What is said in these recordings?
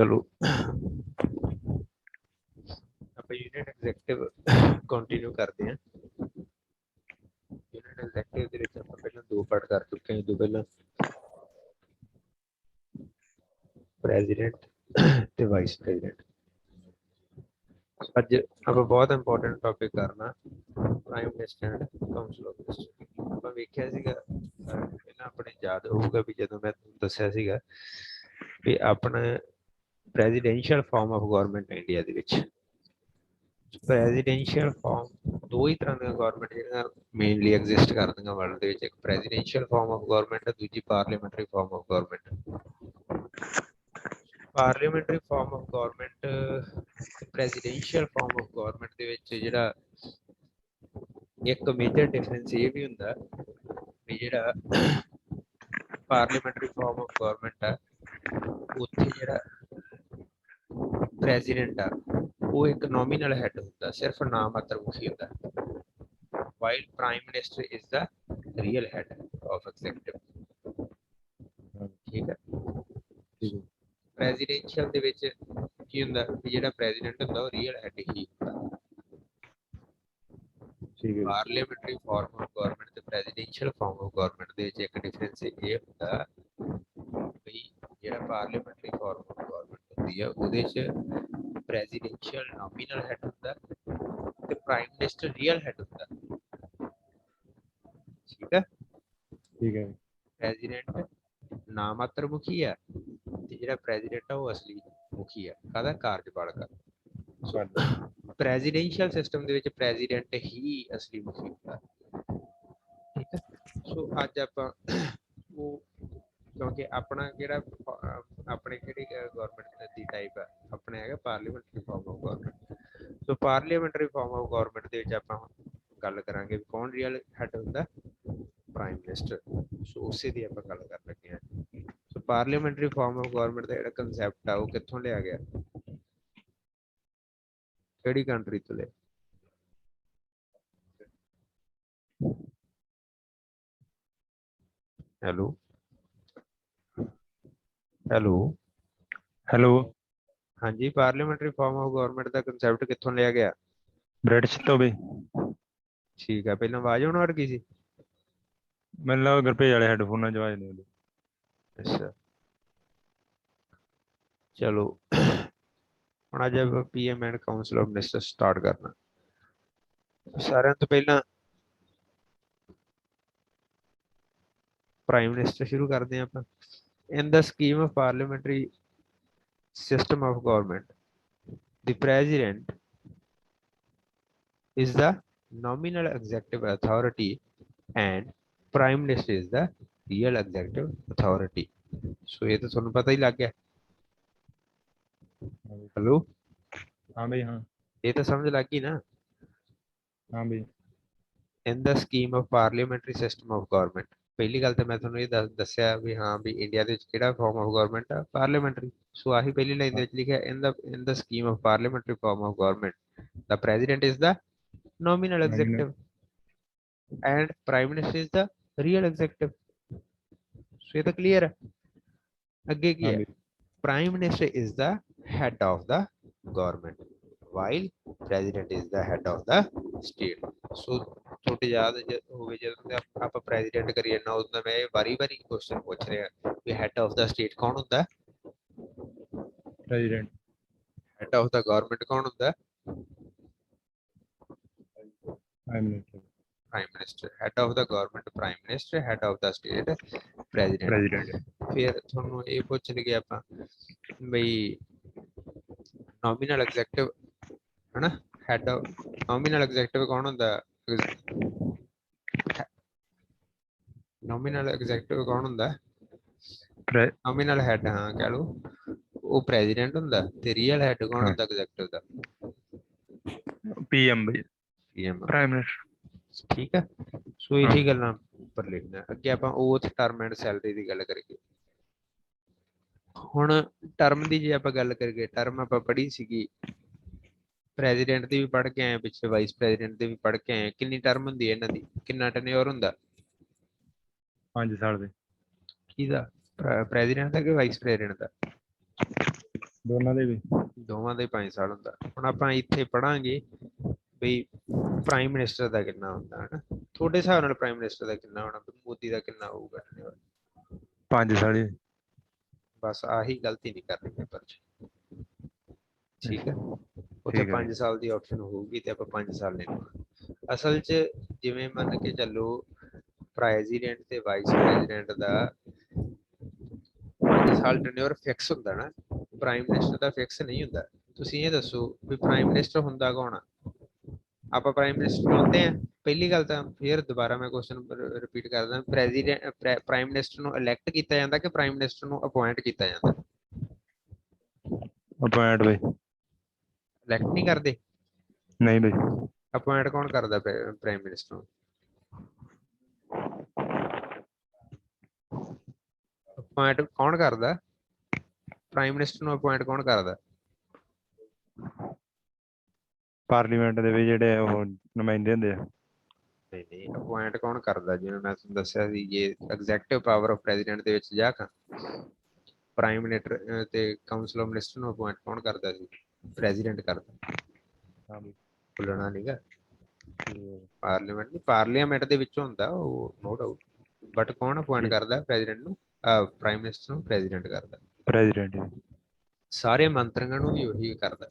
चलो ਆਪਾਂ unit executive continue करते हैं। यूनिट एग्जीक्यूटिव ਦੇ ਵਿੱਚ ਆਪਾਂ ਪਹਿਲਾਂ ਦੋ ਪਾਰਟ ਕਰ ਚੁੱਕੇ ਹਾਂ। ਤੋਂ ਪਹਿਲਾਂ ਪ੍ਰੈਜ਼ੀਡੈਂਟ ਤੇ ਵਾਈਸ ਪ੍ਰੈਜ਼ੀਡੈਂਟ। ਅੱਜ ਆਪਾਂ ਬਹੁਤ ਇੰਪੋਰਟੈਂਟ ਟੌਪਿਕ ਕਰਨਾ prime minister and council of minister. ਆਪਾਂ ਵੇਖਿਆ ਸੀਗਾ ਪਹਿਲਾਂ ਆਪਣੇ ਯਾਦ ਹੋਊਗਾ ਵੀ ਜਦੋਂ ਮੈਂ ਤੁਹਾਨੂੰ ਦੱਸਿਆ ਸੀਗਾ ਵੀ ਆਪਣਾ presidential farm of government India ਦੇ ਵਿੱਚ ਪ੍ਰੈਜ਼ੀਡੈਂਸ਼ੀਅਲ ਫਾਰਮ ਦੋ ਹੀ ਤਰ੍ਹਾਂ ਦੀਆਂ ਗਵਰਨਮੈਂਟ ਜਿਹੜੀਆਂ ਮੇਨਲੀ ਐਗਜ਼ਿਸਟ ਕਰਦੀਆਂ ਵਰਲਡ ਦੇ ਵਿੱਚ। ਇੱਕ ਪ੍ਰੈਜ਼ੀਡੈਂਸ਼ੀਅਲ ਫਾਰਮ ਆਫ ਗਵਰਨਮੈਂਟ ਹੈ, ਦੂਜੀ parliamentary form of government. Parliamentary form of government ਤੇ ਪ੍ਰੈਜ਼ੀਡੈਂਸ਼ੀਅਲ ਫਾਰਮ ਆਫ ਗਵਰਨਮੈਂਟ ਦੇ ਵਿੱਚ ਜਿਹੜਾ ਇੱਕ ਮੇਜਰ ਡਿਫਰੈਂਸ ਇਹ ਵੀ ਹੁੰਦਾ ਵੀ ਜਿਹੜਾ ਪਾਰਲੀਮੈਂਟਰੀ ਫਾਰਮ ਆਫ ਗਵਰਨਮੈਂਟ ਆ ਉੱਥੇ ਜਿਹੜਾ ਪ੍ਰੈਜ਼ੀਡੈਂਟ ਆ ਉਹ ਇੱਕ ਨੋਮੀਨਲ ਹੈਡ ਹੁੰਦਾ, ਸਿਰਫ ਨਾਮ ਮਾਤਰ ਮੁਖੀ ਹੁੰਦਾ। while prime minister is the real head of executive। ਠੀਕ ਹੈ। ਪ੍ਰੈਜ਼ੀਡੈਂਸ਼ੀਅਲ ਦੇ ਵਿੱਚ ਕੀ ਹੁੰਦਾ ਵੀ ਜਿਹੜਾ ਪ੍ਰੈਜ਼ੀਡੈਂਟ ਹੁੰਦਾ ਉਹ ਰੀਅਲ ਹੈਡ ਹੀ ਹੁੰਦਾ। ਪਾਰਲੀਮੈਂਟਰੀ ਫਾਰਮ ਆਫ ਗਵਰਨਮੈਂਟ ਤੇ ਪ੍ਰੈਜ਼ੀਡੈਂਸ਼ੀਅਲ ਫਾਰਮ ਆਫ ਗਵਰਨਮੈਂਟ ਦੇ ਵਿੱਚ ਇੱਕ ਡਿਫਰੈਂਸ ਇਹ ਹੁੰਦਾ ਵੀ ਜਿਹੜਾ ਪਾਰਲੀਮੈਂਟਰੀ ਫਾਰਮ ਆਫ ਗਵਰਨਮੈਂਟ ਹੁੰਦੀ ਆ ਉਹਦੇ 'ਚ ਪ੍ਰੈਜ਼ੀਡੈਂਸ਼ੀਅਲ ਨੋਮੀਨਲ ਹੈਡ ਹੁੰਦਾ ਤੇ ਪ੍ਰਾਈਮ ਮਿਨਿਸਟਰ ਰੀਅਲ ਹੈਡ ਹੁੰਦਾ। ਠੀਕ ਹੈ। ਠੀਕ ਹੈ। ਪ੍ਰੈਜ਼ੀਡੈਂਟ ਨਾਮ ਮਾਤਰ ਮੁਖੀ ਆ ਤੇ ਜਿਹੜਾ ਪ੍ਰੈਜ਼ੀਡੈਂਟ ਆ ਉਹ ਅਸਲੀ ਮੁਖੀ ਆ, ਕਾਹਦਾ ਕਾਰਜਪਾਲਕ। ਪ੍ਰੈਜ਼ੀਡੈਂਸ਼ੀਅਲ ਸਿਸਟਮ ਦੇ ਵਿੱਚ ਪ੍ਰੈਜ਼ੀਡੈਂਟ ਹੀ ਅਸਲੀ ਮੁਖੀ ਹੁੰਦਾ। ਠੀਕ ਹੈ। ਸੋ ਅੱਜ ਆਪਾਂ ਉਹ ਕਿਉਂਕਿ ਆਪਣਾ ਜਿਹੜਾ ਆਪਣੇ ਕਿਹੜੀ ਗਵਰਨਮੈਂਟ ਦੀ ਟਾਈਪ ਆ ਆਪਣੇ ਹੈਗਾ parliamentary form of government. So parliamentary form of government ਦੇ ਵਿੱਚ ਆਪਾਂ ਗੱਲ ਕਰਾਂਗੇ ਵੀ ਕੌਣ ਰੀਅਲ ਹੈਡ ਹੁੰਦਾ, ਪ੍ਰਾਈਮ ਮਿਨਿਸਟਰ। ਸੋ ਉਸੇ ਦੀ ਆਪਾਂ ਗੱਲ ਕਰ ਲੱਗੇ ਹਾਂ। ਸੋ ਪਾਰਲੀਮੈਂਟਰੀ ਫਾਰਮ ਆਫ ਗਵਰਨਮੈਂਟ ਦਾ ਜਿਹੜਾ ਕੰਸੈਪਟ ਆ ਉਹ ਕਿੱਥੋਂ ਲਿਆ ਗਿਆ, ਕਿਹੜੀ ਕੰਟਰੀ ਤੋਂ ਲਿਆ? Hello hello hello. ਹਾਂਜੀ, ਪਾਰਲੀਮੈਂਟਰੀ ਫਾਰਮ ਆਫ ਗਵਰਨਮੈਂਟ ਦਾ ਕੰਸੈਪਟ ਕਿੱਥੋਂ ਲਿਆ ਗਿਆ? ਬ੍ਰਿਟਿਸ਼ ਤੋਂ ਵੀ। ਠੀਕ ਹੈ। ਪਹਿਲਾਂ ਆਵਾਜ਼ ਆਉਣ ਵਰਗੀ ਸੀ। ਮੈਨੂੰ ਲੱਗਾ ਗੁਰਪ੍ਰੀਤ ਵਾਲੇ ਹੈਡਫੋਨਾਂ 'ਚ ਆਵਾਜ਼ ਨਹੀਂ ਆਉਂਦੀ। ਅੱਛਾ ਚਲੋ ਹੁਣ ਅੱਜ ਆਪਾਂ PM and council of minister start ਕਰਨਾ। ਸਾਰਿਆਂ ਤੋਂ ਪਹਿਲਾਂ ਪ੍ਰਾਈਮ ਮਿਨਿਸਟਰ ਸ਼ੁਰੂ ਕਰਦੇ ਹਾਂ ਆਪਾਂ। In the scheme of parliamentary system of government, the president is the nominal executive authority and prime minister is the real executive authority। so ये तो ਤੁਹਾਨੂੰ ਪਤਾ ਹੀ ਲੱਗ ਗਿਆ। ਹੈਲੋ ਹਾਂ ਬਈ ਹਾਂ। ਇਹ ਤਾਂ ਸਮਝ ਲੱਗ ਗਈ ਨਾ। ਹਾਂ ਬਈ। in the scheme of parliamentary system of government, ਪਹਿਲੀ ਗੱਲ ਤਾਂ ਮੈਂ ਤੁਹਾਨੂੰ ਇਹ ਦੱਸਿਆ ਵੀ ਹਾਂ ਵੀ ਇੰਡੀਆ ਦੇ ਵਿੱਚ ਕਿਹੜਾ ਫਾਰਮ ਆਫ ਗਵਰਨਮੈਂਟ ਆ, ਪਾਰਲੀਮੈਂਟਰੀ। ਸੋ ਆਹੀ ਪਹਿਲੀ ਲਾਈਨ ਦੇ ਵਿੱਚ ਲਿਖਿਆ in the scheme of parliamentary form of government the president is the nominal executive and prime minister is the real executive। ਸੋ ਇਹ ਤਾਂ ਕਲੀਅਰ ਹੈ। ਅੱਗੇ ਕੀ ਹੈ? prime minister is the head of the government while president is the head of the state। ਸੋ ਤੁਹਾਡੇ ਯਾਦ ਹੋਵੇ ਜਦੋਂ ਆਪਾਂ ਪ੍ਰੈਜ਼ੀਡੈਂਟ ਕਰੀ ਜਾਂਦਾ ਉਦੋਂ ਮੈਂ ਵਾਰੀ ਕੁਐਸਚਨ ਪੁੱਛ ਰਿਹਾ ਵੀ ਹੈਡ ਆਫ ਦਾ ਸਟੇਟ ਕੌਣ ਹੁੰਦਾ? President. Head of the government ਕੌਣ ਹੁੰਦਾ? Prime minister. Prime minister. Head of the government prime minister, head of the state president. ਫਿਰ ਤੁਹਾਨੂੰ ਇਹ ਪੁੱਛਣਗੇ ਆਪਾਂ ਬਈ ਨੋਮੀਨਲ ਐਗਜ਼ੈਕਟਿਵ ਹਨਾ, ਹੈਡ ਆਫ ਨੋਮੀਨਲ ਐਗਜ਼ੈਕਟਿਵ ਕੌਣ ਹੁੰਦਾ? ਨੋਮੀਨਲ ਐਗਜ਼ੈਕਟਿਵ ਕੌਣ ਹੁੰਦਾ? ਨੋਮੀਨਲ ਹੈਡ, ਹਾਂ ਕਹਿ ਲਓ, ਉਹ ਪ੍ਰੈਜ਼ੀਡੈਂਟ ਹੁੰਦਾ ਤੇ ਰੀਅਲ ਹੈਡ ਕੌਣ ਹੁੰਦਾ ਐਗਜ਼ੈਕਟਿਵ ਦਾ? ਪੀਐਮ ਬਈ। ਪੀਐਮ। Prime minister. ਠੀਕ ਹੈ। ਸੋ ਇਹੀ ਗੱਲਾਂ ਉੱਪਰ ਲਿਖਣਾ। ਅੱਗੇ ਆਪਾਂ ਓਥ, ਟਰਮ ਐਂਡ ਸੈਲਰੀ ਦੀ ਗੱਲ ਕਰੀਏ। ਹੁਣ ਟਰਮ ਦੀ ਜੇ ਆਪਾਂ ਗੱਲ ਕਰੀਏ, ਟਰਮ ਆਪਾਂ ਪੜ੍ਹੀ ਸੀਗੀ, ਪ੍ਰੈਜ਼ੀਡੈਂਟ ਦੀ ਵੀ ਪੜ੍ਹ ਕੇ ਆਏ, ਪਿੱਛੇ ਵਾਈਸ ਪ੍ਰੈਜ਼ੀਡੈਂਟ ਦੀ ਵੀ ਪੜ੍ਹ ਕੇ ਆਏ। ਕਿੰਨੀ ਟਰਮ ਹੁੰਦੀ ਹੈ ਇਹਨਾਂ ਦੀ? ਕਿੰਨਾ ਟੈਨਿਓਰ ਹੁੰਦਾ? 5 ਸਾਲ ਦੇ। ਕਿਹਦਾ? ਪ੍ਰੈਜ਼ੀਡੈਂਟ ਦਾ ਕਿ ਵਾਈਸ ਪ੍ਰੈਜ਼ੀਡੈਂਟ ਦਾ? ਦੋਨਾਂ ਦੇ ਵੀ। ਦੋਵਾਂ ਦੇ 5 ਸਾਲ ਹੁੰਦਾ। ਹੁਣ ਆਪਾਂ ਇੱਥੇ ਪੜਾਂਗੇ ਵੀ ਪ੍ਰਾਈਮ ਮਿਨਿਸਟਰ ਦਾ ਕਿੰਨਾ ਹੁੰਦਾ ਹਨਾ। ਤੁਹਾਡੇ ਹਿਸਾਬ ਨਾਲ ਪ੍ਰਾਈਮ ਮਿਨਿਸਟਰ ਦਾ ਕਿੰਨਾ ਹੋਣਾ, ਮੋਦੀ ਦਾ ਕਿੰਨਾ ਹੋਊਗਾ? 5 ਸਾਲ ਹੀ। ਬਸ ਆਹੀ ਗਲਤੀ ਨਹੀਂ ਕਰਨੀ ਪੇਪਰ 'ਚ, ਠੀਕ ਹੈ। ਉੱਥੇ ਠੀਕ ਹੈ 5 ਜੀ। ਸਾਲ ਦੀ ਆਪਸ਼ਨ ਹੋਊਗੀ ਤੇ ਆਪਾਂ 5 ਸਾਲ ਨਹੀਂ ਲਵਾਂਗੇ। ਅਸਲ 'ਚ ਜਿਵੇਂ ਮੰਨ ਕੇ ਚੱਲੋ ਪ੍ਰੈਜ਼ੀਡੈਂਟ ਤੇ ਵਾਈਸ ਪ੍ਰੈਜ਼ੀਡੈਂਟ ਦਾ 5 ਸਾਲ ਟੈਨਿਓਰ ਫਿਕਸ ਹੁੰਦਾ ਨਾ, ਪ੍ਰਾਈਮ ਮਿਨਿਸਟਰ ਦਾ ਫਿਕਸ ਨਹੀਂ ਹੁੰਦਾ। ਤੁਸੀਂ ਇਹ ਦੱਸੋ ਵੀ ਪ੍ਰਾਈਮ ਮਿਨਿਸਟਰ ਹੁੰਦਾ ਕੌਣ ਆ? ਆਪਾਂ ਪ੍ਰਾਈਮ ਮਿਨਿਸਟਰ ਚਾਹੁੰਦੇ ਆ? ਪਹਿਲੀ ਗੱਲ ਤਾਂ ਫਿਰ ਦੁਬਾਰਾ ਮੈਂ ਕੁਐਸਚਨ ਰਿਪੀਟ ਕਰਦਾ, ਪ੍ਰੈਜ਼ੀਡੈਂਟ ਪ੍ਰਾਈਮ ਮਿਨਿਸਟਰ ਨੂੰ ਇਲੈਕਟ ਕੀਤਾ ਜਾਂਦਾ ਕਿ ਪ੍ਰਾਈਮ ਮਿਨਿਸਟਰ ਨੂੰ ਅਪਾਇੰਟ ਕੀਤਾ ਜਾਂਦਾ? ਅਪਾਇੰਟ ਬਈ। ਇਲੈਕਟ ਨਹੀਂ ਕਰਦੇ? ਨਹੀਂ ਬਈ। ਅਪਾਇੰਟ ਕੌਣ ਕਰਦਾ ਪ੍ਰਾਈਮ ਮਿਨਿਸਟਰ ਨੂੰ? ਅਪਾਇੰਟ ਕੌਣ ਕਰਦਾ? ਪ੍ਰਾਈਮ ਮਿਨਿਸਟਰ ਨੂੰ ਅਪਾਇੰਟ ਕੌਣ ਕਰਦਾ? ਪਾਰਲੀਮੈਂਟ ਦੇ ਵੀ ਜਿਹੜੇ ਉਹ ਨੁਮਾਇੰਦੇ ਹੁੰਦੇ ਆ। ਨਹੀਂ ਨਹੀਂ, ਅਪਾਇੰਟ ਕੌਣ ਕਰਦਾ? ਜਿਵੇਂ ਮੈਂ ਤੁਹਾਨੂੰ ਦੱਸਿਆ ਸੀ, ਜੇ ਐਗਜ਼ੈਕਟਿਵ ਪਾਵਰ ਆਫ ਪ੍ਰੈਜ਼ੀਡੈਂਟ ਦੇ ਵਿੱਚ ਜਾ ਕੇ ਪ੍ਰਾਈਮ ਮਿਨਿਸਟਰ ਤੇ ਕਾਉਂਸਲ ਆਫ ਮਿਨਿਸਟਰ ਨੂੰ ਅਪਾਇੰਟ ਕੌਣ ਕਰਦਾ ਸੀ? ਪ੍ਰੈਜ਼ੀਡੈਂਟ ਕਰਦਾ। ਹਾਂ ਬਈ। ਭੁੱਲਣਾ ਨਹੀਂਗਾ। ਪਾਰਲੀਮੈਂਟ ਨਹੀਂ, ਪਾਰਲੀਮੈਂਟ ਦੇ ਵਿੱਚੋਂ ਹੁੰਦਾ ਉਹ, ਨੋ ਡਾਊਟ। ਬਟ ਕੌਣ ਅਪਾਇੰਟ ਕਰਦਾ ਪ੍ਰੈਜ਼ੀਡੈਂਟ ਨੂੰ? ਪ੍ਰਾਈਮ ਮਿਨਿਸਟਰ ਨੂੰ ਪ੍ਰੈਜ਼ੀਡੈਂਟ ਕਰਦਾ। ਪ੍ਰੈਜ਼ੀਡੈਂਟ। ਸਾਰੇ ਮੰਤਰੀਆਂ ਨੂੰ ਵੀ ਉਹੀ ਕਰਦਾ।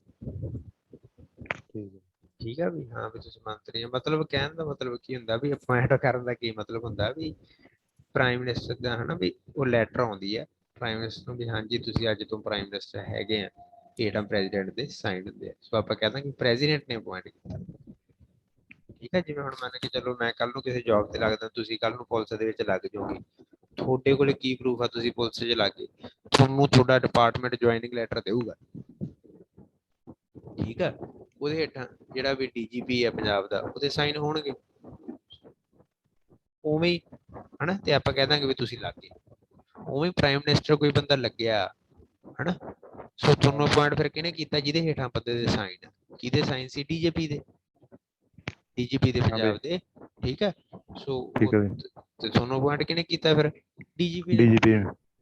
ਠੀਕ ਹੈ। ਠੀਕ ਹੈ ਵੀ ਹਾਂ ਵੀ ਤੁਸੀਂ ਮੰਤਰੀ ਹੋ, ਮਤਲਬ ਕਹਿਣ ਦਾ ਮਤਲਬ ਕੀ ਹੁੰਦਾ ਵੀ ਅਪਾਇੰਟ ਕਰਨ ਦਾ ਕੀ ਮਤਲਬ ਹੁੰਦਾ ਵੀ ਪ੍ਰਾਈਮ ਮਿਨਿਸਟਰ ਦਾ ਹਨਾ ਵੀ ਉਹ ਲੈਟਰ ਆਉਂਦੀ ਹੈ ਪ੍ਰਾਈਮ ਮਿਨਿਸਟਰ ਨੂੰ ਵੀ ਹਾਂਜੀ ਤੁਸੀਂ ਅੱਜ ਤੋਂ ਪ੍ਰਾਈਮ ਮਿਨਿਸਟਰ ਹੈਗੇ ਆ, ਹੇਠਾਂ ਪ੍ਰੈਜ਼ੀਡੈਂਟ ਦੇ ਸਾਈਨ ਹੁੰਦੇ ਆ। ਸੋ ਆਪਾਂ ਕਹਿੰਦਾ ਕਿ ਪ੍ਰੈਜ਼ੀਡੈਂਟ ਨੇ ਅਪਾਇੰਟ ਕੀਤਾ। ਠੀਕ ਹੈ। ਜਿਵੇਂ ਹੁਣ ਮੰਨ ਕੇ ਚਲੋ ਮੈਂ ਕੱਲ ਨੂੰ ਕਿਸੇ ਜੌਬ ਤੇ ਲੱਗਦਾ, ਤੁਸੀਂ ਕੱਲ ਨੂੰ ਪੁਲਿਸ ਦੇ ਵਿੱਚ ਲੱਗ ਜਾਓਗੇ, ਤੁਹਾਡੇ ਕੋਲੇ ਕੀ ਪ੍ਰੂਫ ਆ ਤੁਸੀਂ ਪੁਲਿਸ 'ਚ ਲੱਗ ਗਏ? ਤੁਹਾਨੂੰ ਤੁਹਾਡਾ ਡਿਪਾਰਟਮੈਂਟ ਜੁਆਇਨਿੰਗ ਲੈਟਰ ਦੇਊਗਾ, ਠੀਕ ਆ। ਉਹਦੇ ਹੇਠਾਂ ਜਿਹੜਾ ਵੀ ਡੀਜੀਪੀ ਹੈ ਪੰਜਾਬ ਦਾ, ਉਹਦੇ ਸਾਈਨ ਹੋਣਗੇ ਉਵੇਂ ਹੀ, ਹਨਾ। ਤੇ ਆਪਾਂ ਕਹਿ ਦਾਂਗੇ ਵੀ ਤੁਸੀਂ ਲੱਗ ਗਏ। ਉਵੇਂ ਪ੍ਰਾਈਮ ਮਿਨਿਸਟਰ ਕੋਈ ਬੰਦਾ ਲੱਗਿਆ ਹਨਾ, ਸੋ ਤੁਹਾਨੂੰ ਅਪਾਇੰਟ ਫਿਰ ਕਿਹਨੇ ਕੀਤਾ? ਜਿਹਦੇ ਹੇਠਾਂ ਬੰਦੇ ਦੇ ਸਾਈਨ। ਕਿਹਦੇ ਸਾਈਨ ਸੀ? ਡੀਜੀਪੀ ਦੇ, ਡੀਜੀਪੀ ਦੇ ਹਾਂ ਬਈ। ਪੰਜਾਬ ਦੇ, ਠੀਕ ਹੈ। ਸੋ ਠੀਕ ਹੈ ਬਈ। ਤੇ ਤੁਹਾਨੂੰ ਅਪਾਇੰਟ ਕਿਹਨੇ ਕੀਤਾ ਫਿਰ? ਡੀਜੀਪੀ ਨੇ, ਡੀਜੀਪੀ।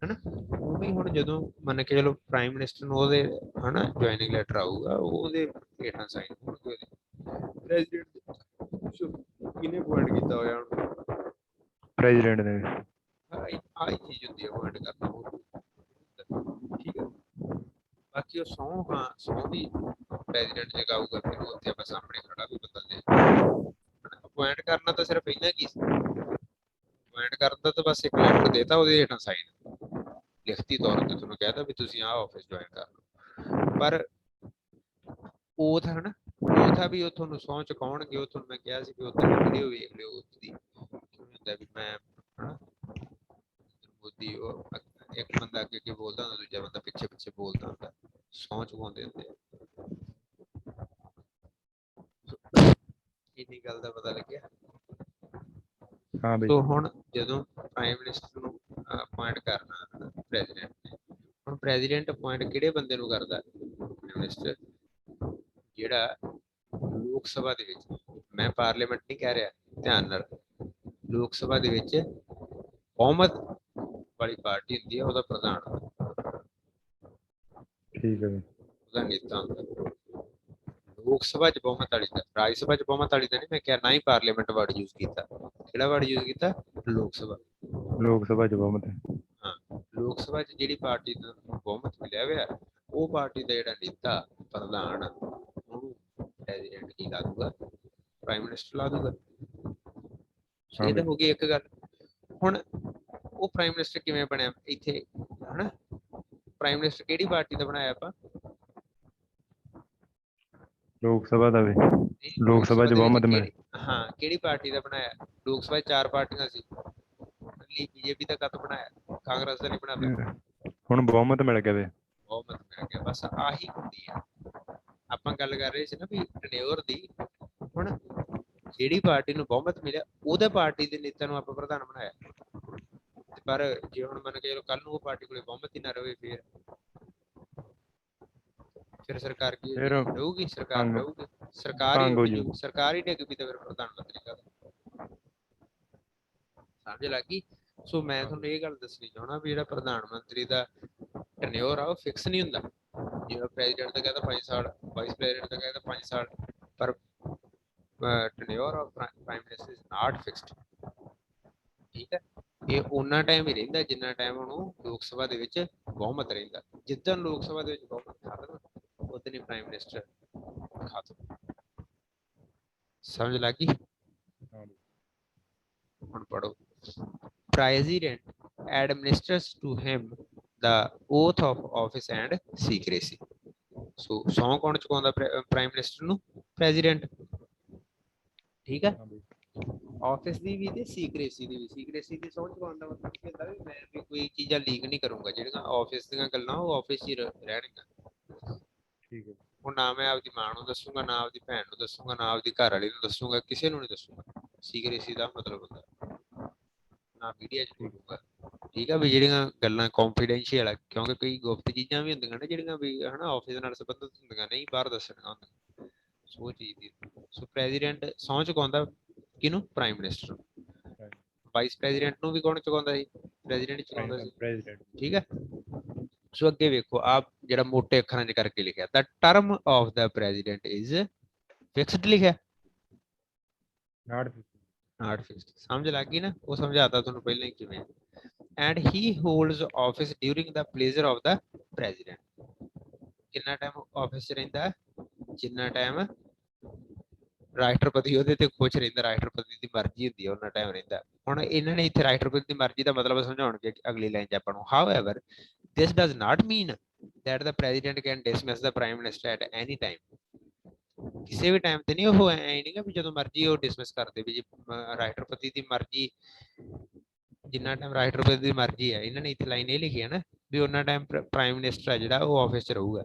ਹਨਾ। ਉਵੇਂ ਹੁਣ ਜਦੋਂ ਮੰਨ ਕੇ ਚਲੋ ਪ੍ਰਾਈਮ ਮਿਨਿਸਟਰ ਨੂੰ ਉਹਦੇ ਹਨਾ ਜੁਆਇਨਿੰਗ ਲੈਟਰ ਆਊਗਾ, ਉਹਦੇ ਹੇਠਾਂ ਸਾਈਨ ਹੋਣਗੇ ਉਹਦੇ। ਪ੍ਰੈਜ਼ੀਡੈਂਟ ਕਿਹਨੇ ਅਪਾਇੰਟ ਕੀਤਾ ਹੋਇਆ ਉਹਨੂੰ? ਪ੍ਰੈਜ਼ੀਡੈਂਟ ਨੇ। ਆਹੀ ਚੀਜ਼ ਹੁੰਦੀ ਹੈ ਅਪਾਇੰਟ ਕਰਨਾ, ਠੀਕ ਹੈ। ਬਾਕੀ ਉਹ ਸਹੁੰ, ਹਾਂ ਸਹੁੰ ਵੀ ਪ੍ਰੈਜ਼ੀਡੈਂਟ ਜਗਾਊਗਾ, ਫਿਰ ਉਹ ਉੱਥੇ ਆਪਾਂ ਸਾਹਮਣੇ ਖੜਾ ਵੀ ਬਦਲਦੇ ਅਪਾਇੰਟ ਕਰਨਾ ਤਾਂ ਸਿਰਫ ਇਹਨਾਂ ਕੀ ਸੀ? ਅਪਾਇੰਟ ਕਰਨ ਦਾ ਤਾਂ ਬਸ ਇੱਕ ਲੈਟਰ ਦੇਤਾ, ਉਹਦੇ ਹੇਠਾਂ ਸਾਈਨ ਲਿਖਤੀ ਤੌਰ ਤੇ ਤੁਹਾਨੂੰ ਕਹਿਤਾ ਵੀ ਤੁਸੀਂ ਆਹ ਆਫਿਸ ਜੁਆਇਨ ਕਰ ਲਓ। ਪਰ ਉਹ ਤਾਂ ਹਨਾ, ਉਹ ਤਾਂ ਵੀ ਉਹ ਤੁਹਾਨੂੰ ਸਹੁੰ ਚੁਕਾਉਣਗੇ। ਉਹ ਤੁਹਾਨੂੰ ਮੈਂ ਕਿਹਾ ਸੀ ਵੀ ਉੱਥੇ ਵੀਡੀਓ ਵੇਖ ਲਿਓ ਉਹਦੀ, ਕਿਵੇਂ ਹੁੰਦਾ ਵੀ ਮੈਂ ਹਨਾ ਮੋਦੀ, ਉਹ ਇੱਕ ਬੰਦਾ ਅੱਗੇ ਅੱਗੇ ਬੋਲਦਾ ਹੁੰਦਾ, ਦੂਜਾ ਬੰਦਾ ਪਿੱਛੇ ਪਿੱਛੇ ਬੋਲਦਾ ਹੁੰਦਾ, ਸਹੁੰ ਚੁਕਾਉਂਦੇ ਹੁੰਦੇ ਆ। ਇੰਨੀ ਗੱਲ ਦਾ ਪਤਾ ਲੱਗਿਆ। ਹਾਂ ਬਈ। ਸੋ ਹੁਣ ਜਦੋਂ ਪ੍ਰਾਈਮ ਮਿਨਿਸਟਰ ਨੂੰ ਅਪਾਇੰਟ ਕਰਨਾ ਪ੍ਰੈਜ਼ੀਡੈਂਟ ਨੇ, ਹੁਣ ਪ੍ਰੈਜ਼ੀਡੈਂਟ ਅਪਾਇੰਟ ਕਿਹੜੇ ਬੰਦੇ ਨੂੰ ਕਰਦਾ? ਮਿਨਿਸਟਰ ਜਿਹੜਾ ਲੋਕ ਸਭਾ ਦੇ ਵਿੱਚ, ਮੈਂ ਪਾਰਲੀਮੈਂਟ ਨਹੀਂ ਕਹਿ ਰਿਹਾ, ਧਿਆਨ ਨਾਲ, ਲੋਕ ਸਭਾ ਦੇ ਵਿੱਚ ਬਹੁਮਤ ਵਾਲੀ ਪਾਰਟੀ ਹੁੰਦੀ ਹੈ, ਉਹਦਾ ਪ੍ਰਧਾਨ, ਠੀਕ ਹੈ ਬਈ। ਉਹਦਾ ਨੇਤਾ ਹੁੰਦਾ। ਲੋਕ ਸਭਾ 'ਚ ਬਹੁਮਤ ਵਾਲੀ ਦਾ, ਰਾਜ ਸਭਾ 'ਚ ਬਹੁਮਤ ਵਾਲੀ ਦਾ ਨਹੀਂ ਮੈਂ ਕਿਹਾ, ਨਾ ਹੀ ਪਾਰਲੀਮੈਂਟ ਵਰਡ ਯੂਜ਼ ਕੀਤਾ। ਕਿਹੜਾ ਵਰਡ ਯੂਜ਼ ਕੀਤਾ? ਲੋਕ ਸਭਾ। ਲੋਕ ਸਭਾ ਚ ਬਹੁਮਤ ਹੈ। ਹਾਂ, ਲੋਕ ਸਭਾ 'ਚ ਜਿਹੜੀ ਪਾਰਟੀ ਨੂੰ ਬਹੁਮਤ ਮਿਲਿਆ ਹੋਇਆ, ਉਹ ਪਾਰਟੀ ਦਾ ਜਿਹੜਾ ਨੇਤਾ, ਪ੍ਰਧਾਨ, ਉਹਨੂੰ ਪ੍ਰੈਜ਼ੀਡੈਂਟ ਕੀ ਲਾ ਦੂਗਾ? ਪ੍ਰਾਈਮ ਮਿਨਿਸਟਰ ਲਾ ਦੂਗਾ। ਹਾਂ ਇਹ ਤਾਂ ਬਈ। ਹੋ ਗਈ ਇੱਕ ਗੱਲ। ਹੁਣ ਉਹ ਪ੍ਰਾਈਮ ਮਿਨਿਸਟਰ ਕਿਵੇਂ ਬਣਿਆ ਇੱਥੇ ਹਨਾ? ਪ੍ਰਾਈਮ ਮਿਨਿਸਟਰ ਕਿਹੜੀ ਪਾਰਟੀ ਦਾ ਬਣਾਇਆ ਆਪਾਂ? ਲੋਕ ਸਭਾ ਦਾ ਵੀ। ਨਹੀਂ, ਲੋਕ ਸਭਾ ਚ ਦੇ ਵਿੱਚ ਬਹੁਮਤ ਮਿਲੇ। ਕਿਹੜੀ, ਹਾਂ ਕਿਹੜੀ ਪਾਰਟੀ ਦਾ ਬਣਾਇਆ? ਲੋਕ ਸਭਾ 'ਚ 4 ਪਾਰਟੀਆਂ ਸੀ, ਬੀਜੇਪੀ ਦਾ ਕਦ ਬਣਾਇਆ? ਕਾਂਗਰਸ ਦਾ ਨਹੀਂ ਬਣਾਤਾ। ਹੁਣ ਬਹੁਮਤ ਮਿਲ ਗਿਆ ਵੇ। ਬਹੁਮਤ ਮਿਲ ਗਿਆ, ਬਸ ਆਹੀ ਹੁੰਦੀ ਆ। ਆਪਾਂ ਗੱਲ ਕਰ ਰਹੇ ਸੀ ਨਾ ਵੀ ਟੈਨਿਓਰ ਦੀ। ਹੁਣ ਜਿਹੜੀ ਪਾਰਟੀ ਨੂੰ ਬਹੁਮਤ ਮਿਲਿਆ, ਉਹਦੇ ਪਾਰਟੀ ਦੇ ਨੇਤਾ ਨੂੰ ਆਪਾਂ ਪ੍ਰਧਾਨ ਬਣਾਇਆ। ਪਰ ਜੇ ਹੁਣ ਮੰਨ ਕੇ ਚਲੋ ਕੱਲ ਨੂੰ ਉਹ ਪਾਰਟੀ ਕੋਲੇ ਬਹੁਮਤ ਹੀ ਨਾ ਰਹੇ, ਫਿਰ ਸਰਕਾਰ ਕੀ ਫਿਰ ਰਹੂਗੀ? ਸਰਕਾਰ ਭੰਗ ਰਹੂਗੀ, ਸਰਕਾਰ ਹੀ ਭੰਗ ਹੋ ਰੁਕ ਜੂ। ਜੂ, ਸਰਕਾਰ ਹੀ ਡਿੱਗ ਪਈ ਤਾਂ ਫਿਰ ਪ੍ਰਧਾਨ ਮੰਤਰੀ ਦਾ ਸਮਝ ਲੱਗ ਗਈ। ਸੋ ਮੈਂ ਤੁਹਾਨੂੰ ਇਹ ਗੱਲ ਦੱਸਣੀ ਚਾਹੁੰਦਾ ਵੀ ਜਿਹੜਾ ਪ੍ਰਧਾਨ ਮੰਤਰੀ ਦਾ ਟੈਨਿਓਰ ਆ ਉਹ ਫਿਕਸ ਨਹੀਂ ਹੁੰਦਾ। ਜਿਵੇਂ ਪ੍ਰੈਜ਼ੀਡੈਂਟ ਦਾ ਕਹਿੰਦਾ 5 ਸਾਲ, ਵਾਈਸ ਪ੍ਰੈਜ਼ੀਡੈਂਟ ਦਾ ਕਹਿੰਦਾ 5 ਸਾਲ, ਪਰ tenure of prime minister is not fixed. ਠੀਕ ਹੈ, ਇਹ ਉਹਨਾਂ ਟਾਈਮ ਹੀ ਰਹਿੰਦਾ ਜਿੰਨਾ ਟਾਈਮ ਉਹਨੂੰ ਲੋਕ ਸਭਾ ਦੇ ਵਿੱਚ ਬਹੁਮਤ ਰਹਿੰਦਾ। ਜਿੱਦਣ ਲੋਕ ਸਭਾ ਦੇ ਵਿੱਚ ਬਹੁਮਤ ਖਤਮ, ਉਦੋਂ ਹੀ ਪ੍ਰਾਈਮ ਮਿਨਿਸਟਰ ਖਤਮ। ਸਮਝ ਲੱਗ ਗਈ? ਹੁਣ ਪੜੋ। President administers to him the oath of office and secrecy। So ਸੌਂ ਕੌਣ ਚੁਕਾਉਂਦਾ ਪ੍ਰਾਈਮ ਮਿਨਿਸਟਰ ਨੂੰ? ਪ੍ਰੈਜ਼ੀਡੈਂਟ। ਠੀਕ ਹੈ, ਆਫਿਸ ਦੀ ਵੀ ਤੇ ਸੀਕ੍ਰੇਸੀ ਦੀ ਵੀ। ਸੀਕ੍ਰੇਸੀ ਦੀ ਸੌਂ ਚੁਕਾਉਣ ਦਾ ਮਤਲਬ ਕੀ ਹੁੰਦਾ ਵੀ ਮੈਂ ਵੀ ਕੋਈ ਚੀਜ਼ਾਂ ਲੀਕ ਨਹੀਂ ਕਰੂੰਗਾ, ਜਿਹੜੀਆਂ ਆਫਿਸ ਦੀਆਂ ਗੱਲਾਂ ਉਹ ਆਫਿਸ 'ਚ ਹੀ ਰਹਿਣਗੀਆਂ। ਠੀਕ ਹੈ। ਹੁਣ ਨਾ ਮੈਂ ਆਪਦੀ ਮਾਂ ਨੂੰ ਦੱਸੂਗਾ, ਨਾ ਆਪਦੀ ਭੈਣ ਨੂੰ ਦੱਸੂਗਾ, ਨਾ ਆਪਦੀ ਘਰ ਵਾਲੀ ਨੂੰ ਦੱਸੂਗਾ, ਕਿਸੇ ਨੂੰ ਨਹੀਂ ਦੱਸੂਗਾ। ਸੀਕ੍ਰੇਸੀ ਦਾ ਮਤਲਬ ਹੁੰਦਾ ਨਾ ਮੀਡੀਆ 'ਚ ਬੋਲੂਗਾ। ਠੀਕ ਆ, ਵੀ ਜਿਹੜੀਆਂ ਗੱਲਾਂ ਕੌਨਫੀਡੈਂਸ਼ੀਅਲ ਆ, ਕਿਉਂਕਿ ਕਈ ਗੁਪਤ ਚੀਜ਼ਾਂ ਵੀ ਹੁੰਦੀਆਂ ਨੇ ਜਿਹੜੀਆਂ ਵੀ ਹਨਾ ਆਫਿਸ ਨਾਲ ਸੰਬੰਧਿਤ ਹੁੰਦੀਆਂ, ਨਹੀਂ ਬਾਹਰ ਦੱਸਣੀਆਂ ਹੁੰਦੀਆਂ। ਸੋ ਚੀਜ਼ ਦੀ ਸੋ ਪ੍ਰੈਜ਼ੀਡੈਂਟ ਸਹੁੰ ਚੁਕਾਉਂਦਾ ਕਿਹਨੂੰ? ਪ੍ਰਾਈਮ ਮਿਨਿਸਟਰ ਨੂੰ। ਵਾਈਸ ਪ੍ਰੈਜ਼ੀਡੈਂਟ ਨੂੰ ਵੀ ਕੌਣ ਚੁਕਾਉਂਦਾ ਸੀ? ਪ੍ਰੈਜ਼ੀਡੈਂਟ ਚੁਕਾਉਂਦਾ ਸੀ। ਠੀਕ ਹੈ, ਸੋ ਅੱਗੇ ਵੇਖੋ, ਆਪ ਜਿਹੜਾ ਮੋਟੇ ਅੱਖਰਾਂ 'ਚ ਕਰਕੇ ਲਿਖਿਆ, the term of the president is fixed ਲਿਖਿਆ, ਨਾਟ ਫਿਕਸਡ। ਸਮਝ ਲੱਗ ਗਈ ਨਾ? ਉਹ ਸਮਝਾਤਾ ਤੁਹਾਨੂੰ ਪਹਿਲਾਂ ਹੀ ਕਿਵੇਂ। and he holds office during the pleasure of the president। ਕਿੰਨਾ ਟਾਈਮ ਆਫਿਸ 'ਚ ਰਹਿੰਦਾ? ਜਿੰਨਾ ਟਾਈਮ ਰਾਸ਼ਟਰਪਤੀ ਉਹਦੇ ਤੇ ਖੁਸ਼ ਰਹਿੰਦਾ, ਰਾਸ਼ਟਰਪਤੀ ਦੀ ਮਰਜ਼ੀ ਹੁੰਦੀ ਹੈ ਉਹਨਾਂ ਟਾਈਮ ਰਹਿੰਦਾ। ਹੁਣ ਇਹਨਾਂ ਨੇ ਇੱਥੇ ਰਾਸ਼ਟਰਪਤੀ ਦੀ ਮਰਜ਼ੀ ਦਾ ਮਤਲਬ ਸਮਝਾਉਣਗੇ ਅਗਲੀ ਲਾਈਨ 'ਚ ਆਪਾਂ ਨੂੰ। however this does not mean that the president can dismiss the prime minister at any time। ਕਿਸੇ ਵੀ ਟਾਈਮ ਤੇ ਨਹੀਂ, ਉਹ ਐ ਨਹੀਂ ਗਾ ਵੀ ਜਦੋਂ ਮਰਜ਼ੀ ਉਹ ਡਿਸਮਿਸ ਕਰਦੇ ਵੀ। ਜੇ ਰਾਸ਼ਟਰਪਤੀ ਦੀ ਮਰਜ਼ੀ, ਜਿੰਨਾ ਟਾਈਮ ਰਾਸ਼ਟਰਪਤੀ ਦੀ ਮਰਜ਼ੀ ਹੈ, ਇਹਨਾਂ ਨੇ ਇੱਥੇ ਲਾਈਨ ਇਹ ਲਿਖੀ ਹੈ ਨਾ ਵੀ ਉਹਨਾਂ ਟਾਈਮ ਪ੍ਰਾਈਮ ਮਿਨਿਸਟਰ ਹੈ ਜਿਹੜਾ ਉਹ ਆਫਿਸ 'ਚ ਰਹੂਗਾ।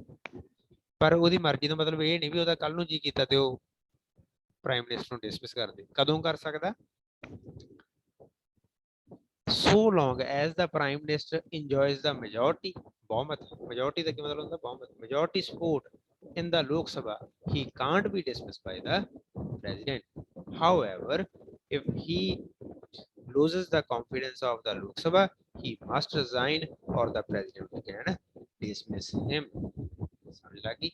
ਪਰ ਉਹਦੀ ਮਰਜ਼ੀ ਦਾ ਮਤਲਬ ਇਹ ਨਹੀਂ ਵੀ ਉਹਦਾ ਕੱਲ ਨੂੰ ਜੀ ਕੀਤਾ ਤੇ ਉਹ ਪ੍ਰਾਈਮ ਮਿਨਿਸਟਰ ਨੂੰ ਡਿਸਮਿਸ ਕਰ ਦੇ। ਕਦੋਂ ਕਰ ਸਕਦਾ? so long as the prime minister enjoys the majority, ਬਹੁਮਤ। majority ਦਾ ਕੀ ਮਤਲਬ ਹੁੰਦਾ? ਬਹੁਮਤ। majority support in the Lok Sabha, he can't be dismissed by the president। however if he loses the confidence of the Lok Sabha, he must resign or the president can dismiss him। ਸਮਝ ਲੱਗੀ?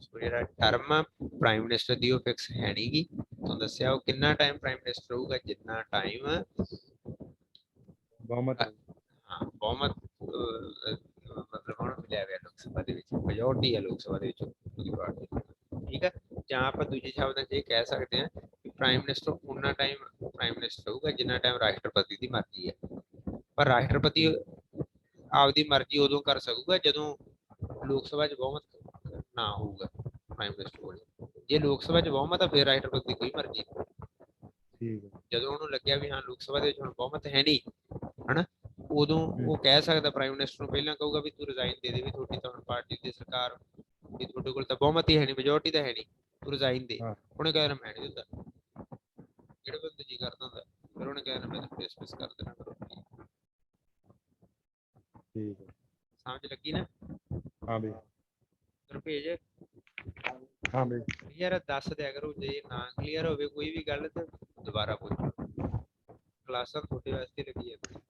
ਸੋ ਜਿਹੜਾ term prime minister ਦੀ ਉਹ fix ਹੈ ਨਹੀਂ ਗੀ। ਤੁਹਾਨੂੰ ਦੱਸਿਆ ਉਹ ਕਿੰਨਾ ਟਾਈਮ ਪ੍ਰਾਈਮ ਮਿਨਿਸਟਰ ਹੋਊਗਾ? ਜਿੰਨਾ ਟਾਈਮ ਬਹੁਮਤ, ਹਾਂ ਬਹੁਮਤ ਮਤਲਬ ਹੁਣ ਮਿਲਿਆ ਹੋਇਆ ਲੋਕ ਸਭਾ ਦੇ ਵਿੱਚ, ਮੈਜੋਰਟੀ ਹੈ ਲੋਕ ਸਭਾ ਦੇ ਵਿੱਚ ਉਹਦੀ ਪਾਰਟੀ। ਠੀਕ ਹੈ, ਜਾਂ ਆਪਾਂ ਦੂਜੇ ਸ਼ਬਦਾਂ 'ਚ ਇਹ ਕਹਿ ਸਕਦੇ ਹਾਂ ਕਿ ਪ੍ਰਾਈਮ ਮਿਨਿਸਟਰ ਉਹਨਾਂ ਟਾਈਮ ਪ੍ਰਾਈਮ ਮਿਨਿਸਟਰ ਹੋਊਗਾ ਜਿੰਨਾ ਟਾਈਮ ਰਾਸ਼ਟਰਪਤੀ ਦੀ ਮਰਜ਼ੀ ਹੈ। ਪਰ ਰਾਸ਼ਟਰਪਤੀ ਆਪਦੀ ਮਰਜ਼ੀ ਉਦੋਂ ਕਰ ਸਕੂਗਾ ਜਦੋਂ ਲੋਕ ਸਭਾ 'ਚ ਬਹੁਮਤ ਨਾ ਹੋਊਗਾ ਪ੍ਰਾਈਮ ਮਿਨਿਸਟਰ ਕੋਲ। ਜੇ ਲੋਕ ਸਭਾ 'ਚ ਬਹੁਮਤ ਆ ਫਿਰ ਰਾਸ਼ਟਰਪਤੀ ਦੀ ਕੋਈ ਮਰਜ਼ੀ। ਜਦੋਂ ਉਹਨੂੰ ਲੱਗਿਆ ਵੀ ਹਾਂ ਲੋਕ ਸਭਾ ਦੇ ਵਿੱਚ ਹੁਣ ਬਹੁਮਤ ਹੈ ਨਹੀਂ ਹਨਾ, ਉਦੋਂ ਉਹ ਕਹਿ ਸਕਦਾ ਪ੍ਰਾਈਮ ਮਿਨਿਸਟਰ ਨੂੰ, ਪਹਿਲਾਂ ਕਹੂਗਾ ਵੀ ਤੂੰ ਰਿਜ਼ਾਈਨ ਦੇ ਦੇ, ਵੀ ਤੁਹਾਡੀ ਤਾਂ ਹੁਣ ਪਾਰਟੀ ਦੀ ਸਰਕਾਰ, ਵੀ ਤੁਹਾਡੇ ਕੋਲ ਤਾਂ ਬਹੁਮਤ ਹੀ ਹੈ ਨਹੀਂ, ਮੈਜੋਰਟੀ ਤਾਂ ਹੈ ਨਹੀਂ, ਤੂੰ ਰਿਜ਼ਾਈਨ ਦੇ। ਉਹਨੇ ਕਹਿਣਾ ਮੈਂ ਨਹੀਂ ਦਿੰਦਾ। ਜਿਹੜੇ ਬੰਦੇ ਜੀ ਕਰਦਾ ਹੁੰਦਾ ਫਿਰ ਉਹਨੇ ਕਹਿਣਾ ਮੈਂ ਤਾਂ ਡਿਸਮਿਸ ਕਰ ਦੇਣਾ। ਠੀਕ ਹੈ, ਸਮਝ ਲੱਗੀ ਨਾ? ਹਾਂ ਬਈ ਭੇਜ। ਹਾਂ ਬਈ ਯਾਰ ਦੱਸ ਦਿਆ ਕਰੋ, ਜੇ ਨਾ ਕਲੀਅਰ ਹੋਵੇ ਕੋਈ ਵੀ ਗੱਲ ਤੇ ਦੁਬਾਰਾ ਪੁੱਛੋ। ਕਲਾਸਾਂ ਤੁਹਾਡੇ ਵਾਸਤੇ ਲੱਗੀ ਜਾਂਦੀ।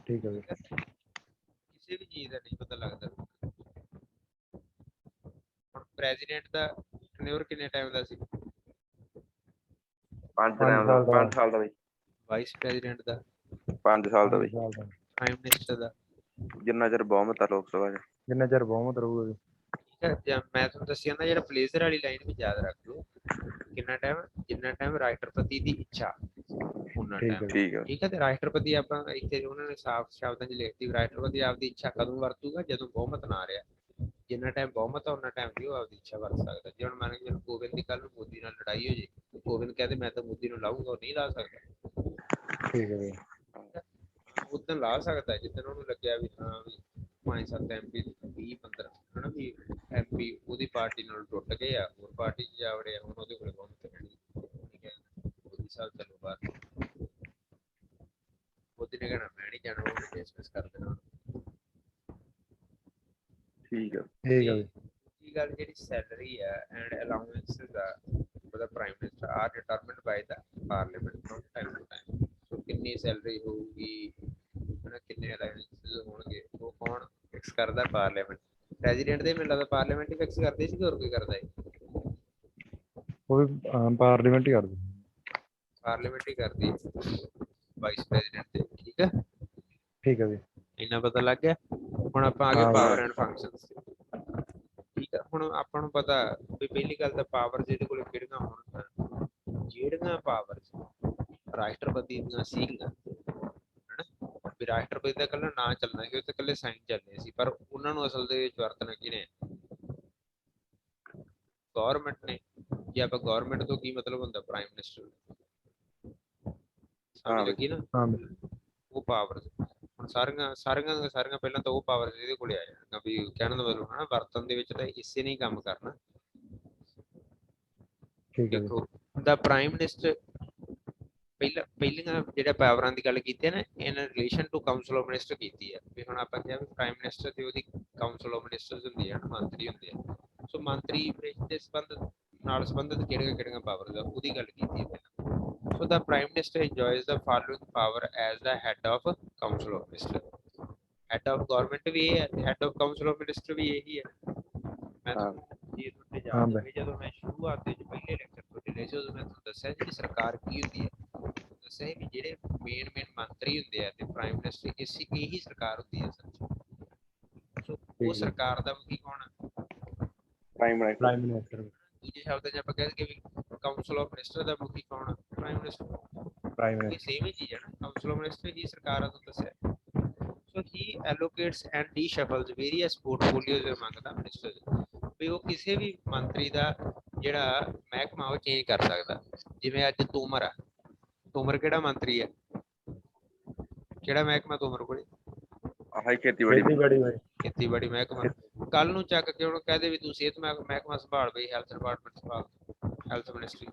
ਠੀਕ ਹੈ, ਕਿਸੇ ਵੀ ਚੀਜ਼ ਦਾ ਨਹੀਂ ਪਤਾ ਲੱਗਦਾ। ਹੁਣ ਪ੍ਰੈਜ਼ੀਡੈਂਟ ਦਾ ਟੈਨਿਓਰ ਕਿੰਨੇ ਟਾਈਮ ਦਾ ਸੀ? 5 ਸਾਲ ਦਾ ਬਈ। ਵਾਈਸ ਪ੍ਰੈਜ਼ੀਡੈਂਟ ਦਾ 5 ਸਾਲ ਦਾ ਬਈ। ਪ੍ਰਾਈਮ ਮਿਨਿਸਟਰ ਦਾ ਜਿੰਨਾ ਚਿਰ ਬਹੁਮਤ ਆ ਲੋਕ ਸਭਾ 'ਚ। ਜਿੰਨਾ ਚਿਰ ਬਹੁਮਤ ਰਹੂਗਾ। ਠੀਕ ਹੈ, ਜਾਂ ਮੈਂ ਤੁਹਾਨੂੰ ਦੱਸਿਆ ਨਾ ਜਿਹੜਾ ਪਲੇਜ਼ਰ ਵਾਲੀ ਲਾਈਨ ਵੀ ਯਾਦ ਰੱਖ ਲਓ। ਕਿੰਨਾ ਟਾਈਮ? ਜਿੰਨਾ ਟਾਈਮ ਰਾਸ਼ਟਰਪਤੀ ਦੀ ਇੱਛਾ ਉਹਨਾਂ ਟਾਈਮ। ਠੀਕ ਹੈ, ਤੇ ਰਾਸ਼ਟਰਪਤੀ ਆਪਾਂ ਇੱਥੇ ਉਹਨਾਂ ਨੇ ਸਾਫ਼ ਸ਼ਬਦਾਂ 'ਚ ਲਿਖਤੀ, ਰਾਸ਼ਟਰਪਤੀ ਆਪਦੀ ਇੱਛਾ ਕਦੋਂ ਵਰਤੂਗਾ? ਜਦੋਂ ਬਹੁਮਤ ਨਾ ਰਿਹਾ। ਜਿੰਨਾ ਟਾਈਮ ਬਹੁਮਤ ਆ ਉਹਨਾਂ ਟਾਈਮ ਵੀ ਉਹ ਆਪਦੀ ਇੱਛਾ ਵਰਤ ਸਕਦਾ। ਜੇ ਹੁਣ ਮੰਨ ਕੇ ਕੋਵਿੰਦ ਦੀ ਕੱਲ ਨੂੰ ਮੋਦੀ ਨਾਲ ਲੜਾਈ ਹੋ ਜੇ, ਕੋਵਿੰਦ ਕਹਿੰਦੇ ਮੈਂ ਤਾਂ ਮੋਦੀ ਨੂੰ ਲਾਊਂਗਾ, ਉਹ ਨਹੀਂ ਲਾ ਸਕਦਾ। ਠੀਕ ਹੈ, ਉਦੋਂ ਲਾ ਸਕਦਾ ਜਿੱਦਣ ਉਹਨੂੰ ਲੱਗਿਆ ਵੀ ਹਾਂ ਵੀ 5-7 MP 20-15 ਹਨਾ ਵੀ MP ਉਹਦੀ ਪਾਰਟੀ ਨਾਲ ਟੁੱਟ ਗਏ ਆ, ਹੋਰ ਪਾਰਟੀ 'ਚ ਜਾ ਵੜੇ ਆ, ਹੁਣ ਉਹਦੇ ਕੋਲ ਬਹੁਮਤ ਰਹਿਣੀ। ਮੋਦੀ ਸਾਹਿਬ ਚਲੋ ਬਾਹਰ, ਮੋਦੀ ਨੇ ਕਹਿਣਾ ਮੈਂ ਨਹੀਂ ਜਾਣਾ, ਉਹਨੇ ਡਿਸਮਿਸ ਕਰ ਦੇਣਾ। ਠੀਕ ਹੈ, ਠੀਕ ਹੈ। ਦੂਜੀ ਗੱਲ ਜਿਹੜੀ ਸੈਲਰੀ ਆ ਐਂਡ ਅਲਾਊਂਸਸ ਆ ਉਹਦਾ prime minister are determined by the parliament from time to time. So ਕਿੰਨੀ ਸੈਲਰੀ ਹੋਊਗੀ ਬਿਨਾਂ ਕਿੰਨੇ ਅਲਾਈਅੰਸਸ ਹੋਣਗੇ ਉਹ ਕੌਣ ਫਿਕਸ ਕਰਦਾ? ਪਾਰਲੀਮੈਂਟ। ਪ੍ਰੈਜ਼ੀਡੈਂਟ ਦੇ ਮੈਨੂੰ ਲੱਗਦਾ ਪਾਰਲੀਮੈਂਟ ਹੀ ਫਿਕਸ ਕਰਦੇ ਸੀ ਕਿ ਹੋਰ ਕੋਈ ਕਰਦਾ ਹੈ? ਉਹ ਵੀ ਪਾਰਲੀਮੈਂਟ ਹੀ ਕਰਦੇ। ਪਾਰਲੀਮੈਂਟ ਹੀ ਕਰਦੀ ਹੈ ਵਾਈਸ ਪ੍ਰੈਜ਼ੀਡੈਂਟ ਦੇ। ਠੀਕ ਹੈ, ਠੀਕ ਹੈ ਜੀ। ਇੰਨਾ ਪਤਾ ਲੱਗ ਗਿਆ। ਹੁਣ ਆਪਾਂ ਆ ਗਏ ਹਾਂ ਪਾਵਰ ਐਂਡ ਫੰਕਸ਼ਨਸ। ਠੀਕ ਹੈ, ਹੁਣ ਆਪਾਂ ਨੂੰ ਪਤਾ ਵੀ ਪਹਿਲੀ ਗੱਲ ਤਾਂ ਪਾਵਰ ਜਿਹਦੇ ਕੋਲ ਕਿਹੜੀਆਂ ਹੋਣ, ਜਿਹੜੀਆਂ ਪਾਵਰ ਰਾਸ਼ਟਰਪਤੀ ਦੀਆਂ ਸੀਗੀਆਂ ਹਨਾ, ਵੀ ਰਾਸ਼ਟਰਪਤੀ ਦਾ ਇਕੱਲਾ ਨਾਂ ਚੱਲਣਾ ਸੀ, ਉੱਥੇ ਇਕੱਲੇ ਸਾਈਨ ਚੱਲਣੇ ਸੀ, ਪਰ ਉਹਨਾਂ ਨੂੰ ਅਸਲ ਦੇ ਵਿੱਚ ਵਰਤਣਾ ਕਿਹਨੇ? ਗਵਰਨਮੈਂਟ ਨੇ। ਜੇ ਆਪਾਂ ਗਵਰਨਮੈਂਟ ਤੋਂ ਕੀ ਮਤਲਬ ਹੁੰਦਾ? Prime minister. ਸਮਝ ਲੱਗੀ ਨਾ? ਹਾਂ ਉਹ ਪਾਵਰ ਹੁਣ ਸਾਰੀਆਂ ਪਹਿਲਾਂ ਤਾਂ ਉਹ ਪਾਵਰ ਇਹਦੇ ਕੋਲੇ ਆ ਜਾਣਗਾ, ਵੀ ਕਹਿਣ ਦਾ ਮਤਲਬ ਹਨਾ ਵਰਤਨ ਦੇ ਵਿੱਚ ਤਾਂ ਇਸੇ ਨੇ ਹੀ ਕੰਮ ਕਰਨਾ। ਠੀਕ ਹੈ ਜੀ। ਦੇਖੋ ਦਾ ਪ੍ਰਾਈਮ ਮਿਨਿਸਟਰ ਪਹਿਲੀਆਂ ਜਿਹੜਾ ਪਾਵਰਾਂ ਦੀ ਗੱਲ ਕੀਤੀ ਹੈ ਨਾ, in relation to council of minister ਕੀਤੀ ਹੈ। ਵੀ ਹੁਣ ਆਪਾਂ ਕਿਹਾ ਵੀ ਪ੍ਰਾਈਮ ਮਿਨਿਸਟਰ ਤੇ ਉਹਦੀ ਕਾਉਂਸਲ ਆਫ ਮਿਨਿਸਟਰਸ ਹੁੰਦੀ ਹੈ, ਮੰਤਰੀ ਹੁੰਦੇ ਆ। ਸੋ ਮੰਤਰੀ ਦੇ ਸੰਬੰਧ ਨਾਲ ਸੰਬੰਧਿਤ ਕਿਹੜੀਆਂ ਪਾਵਰ ਦਾ ਉਹਦੀ ਗੱਲ ਕੀਤੀ ਹੈ ਪਹਿਲਾਂ। So the Prime Minister enjoys the following power as the head of Council of Ministers. Head of government ਵੀ ਇਹ ਹੈ ਤੇ head of Council of Minister ਵੀ ਇਹੀ ਹੈ। ਮੈਂ ਤੁਹਾਨੂੰ ਜੇ ਤੁਹਾਡੇ ਯਾਦ ਹੋਵੇ ਜਦੋਂ ਮੈਂ ਸ਼ੁਰੂਆਤ ਦੇ ਪਹਿਲੇ ਲੈਕਚਰ ਤੁਹਾਡੇ ਲਏ ਸੀ ਉਦੋਂ ਮੈਂ ਤੁਹਾਨੂੰ ਦੱਸਿਆ ਜਿਹੜੀ ਸਰਕਾਰ ਕੀ ਹੁੰਦੀ ਹੈ, ਦੱਸਿਆ ਵੀ ਜਿਹੜੇ ਮੇਨ ਮੰਤਰੀ ਹੁੰਦੇ ਆ ਤੇ ਪ੍ਰਾਈਮ ਮਿਨਿਸਟਰ ਇਹੀ ਸਰਕਾਰ ਹੁੰਦੀ ਹੈ ਸੱਚ। ਸੋ ਉਹ ਸਰਕਾਰ ਦਾ ਮੁਖੀ ਕੌਣ ਹੈ? Prime minister. ਦੂਜੇ ਸ਼ਬਦਾਂ 'ਚ ਆਪਾਂ ਕਹਿ ਦਈਏ ਵੀ ਕਾਉਂਸਲ ਆਫ ਮਿਨਿਸਟਰ ਦਾ ਮੁਖੀ ਕੌਣ ਹੈ? Prime minister. ਇਹ ਸੇਮ ਹੀ ਚੀਜ਼ ਹੈ ਨਾ, ਕਾਉਂਸਲ ਆਫ ਮਿਨਿਸਟਰ ਹੀ ਸਰਕਾਰ ਆ, ਤੁਹਾਨੂੰ ਦੱਸਿਆ। So he allocates and reshuffles various portfolios among the minister. ਵੀ ਉਹ ਕਿਸੇ ਵੀ ਮੰਤਰੀ ਦਾ ਜਿਹੜਾ ਮਹਿਕਮਾ ਉਹ ਚੇਂਜ ਕਰ ਸਕਦਾ। ਜਿਵੇਂ ਅੱਜ ਤੋਮਰ ਆ, ਤੋਮਰ ਕਿਹੜਾ ਮੰਤਰੀ ਹੈ? ਕਿਹੜਾ ਮਹਿਕਮਾ ਤੋਮਰ ਕੋਲੇ? ਆਹੀ ਖੇਤੀਬਾੜੀ ਮਹਿਕਮਾ। ਕੱਲ ਨੂੰ ਚੱਕ ਕੇ ਉਹਨੂੰ ਕਹਦੇ ਵੀ ਤੂੰ ਸਿਹਤ ਮਹਿਕਮਾ ਸੰਭਾਲ ਬਈ, ਹੈਲਥ ਡਿਪਾਰਟਮੈਂਟ ਸੰਭਾਲ, ਹੈਲਥ ਮਿਨਿਸਟਰੀ।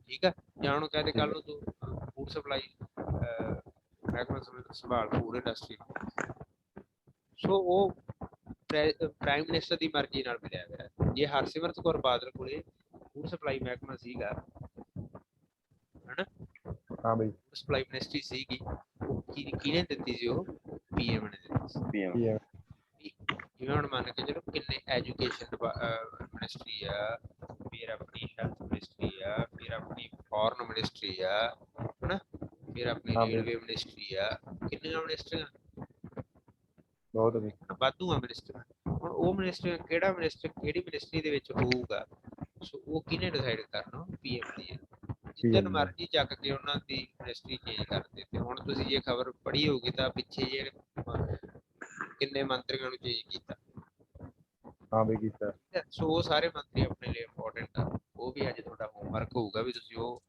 ਠੀਕ ਆ, ਜਾਂ ਉਹਨੂੰ ਕਹਦੇ ਕੱਲ ਨੂੰ ਤੂੰ ਫੂਡ ਸਪਲਾਈ ਮਹਿਕਮਾ ਸੰਭਾਲ, ਫੂਡ ਇੰਡਸਟਰੀ। ਸੋ ਉਹ ਪ੍ਰਾਈਮ ਮਿਨਿਸਟਰ ਦੀ ਮਰਜ਼ੀ ਨਾਲ ਮਿਲਿਆ ਹੋਇਆ। ਜੇ ਹਰਸਿਮਰਤ ਕੌਰ ਬਾਦਲ ਕੋਲੇ ਫੂਡ ਸਪਲਾਈ ਮਹਿਕਮਾ ਸੀਗਾ ਹਨਾ, ਹਾਂ ਬਈ, ਸਪਲਾਈ ਮਿਨਿਸਟਰੀ ਸੀਗੀ, ਕਿਹਨੇ ਦਿੱਤੀ ਸੀ? ਉਹ ਪੀਐਮ ਨੇ ਦਿੱਤੀ ਸੀ। ਜਿਵੇਂ ਹੁਣ ਮੰਨ ਕੇ ਚਲੋ ਕਿੰਨੇ ਐਜੂਕੇਸ਼ਨ ਮਿਨਿਸਟਰੀ ਆ, ਫਿਰ ਆਪਣੀ ਹੈਲਥ ਮਿਨਿਸਟਰੀ ਆ, ਫਿਰ ਆਪਣੀ ਫੋਰਨ ਮਿਨਿਸਟਰੀ ਆ ਹਨਾ, ਫਿਰ ਆਪਣੀ ਰੇਲਵੇ ਮਿਨਿਸਟਰੀ ਆ, ਕਿੰਨੀਆਂ ਮਿਨਿਸਟਰੀਆਂ? ਬਹੁਤ ਵਾਧੂ ਆ ਮਿਨਿਸਟਰ। ਹੁਣ ਉਹ ਮਿਨਿਸਟਰ ਕਿਹੜਾ ਮਿਨਿਸਟਰ ਕਿਹੜੀ ਮਿਨਿਸਟਰੀ ਦੇ ਵਿੱਚ ਹੋਊਗਾ, ਸੋ ਉਹ ਕਿਹਨੇ ਡਿਸਾਈਡ ਕਰਨਾ? ਪੀਐਮ ਦੀ ਹੈ। ਜਿੱਦਣ ਮਰਜ਼ੀ ਚੱਕ ਕੇ ਉਹਨਾਂ ਦੀ ਮਿਨਿਸਟਰੀ ਚੇਂਜ ਕਰ ਦਿੱਤੀ। ਹੁਣ ਤੁਸੀਂ ਜੇ ਖਬਰ ਪੜ੍ਹੀ ਹੋਊਗੀ ਤਾਂ ਪਿੱਛੇ ਜਿਹੜੇ ਕਿੰਨੇ ਮੰਤਰੀਆਂ ਨੂੰ ਚੇਂਜ ਕੀਤਾ। ਹਾਂ ਬਈ ਕੀਤਾ। ਸੋ ਉਹ ਸਾਰੇ ਮੰਤਰੀ ਆਪਣੇ ਲਈ ਇੰਪੋਰਟੈਂਟ ਆ। ਉਹ ਵੀ ਅੱਜ ਤੁਹਾਡਾ ਹੋਮਵਰਕ ਹੋਊਗਾ ਵੀ ਤੁਸੀਂ ਉਹ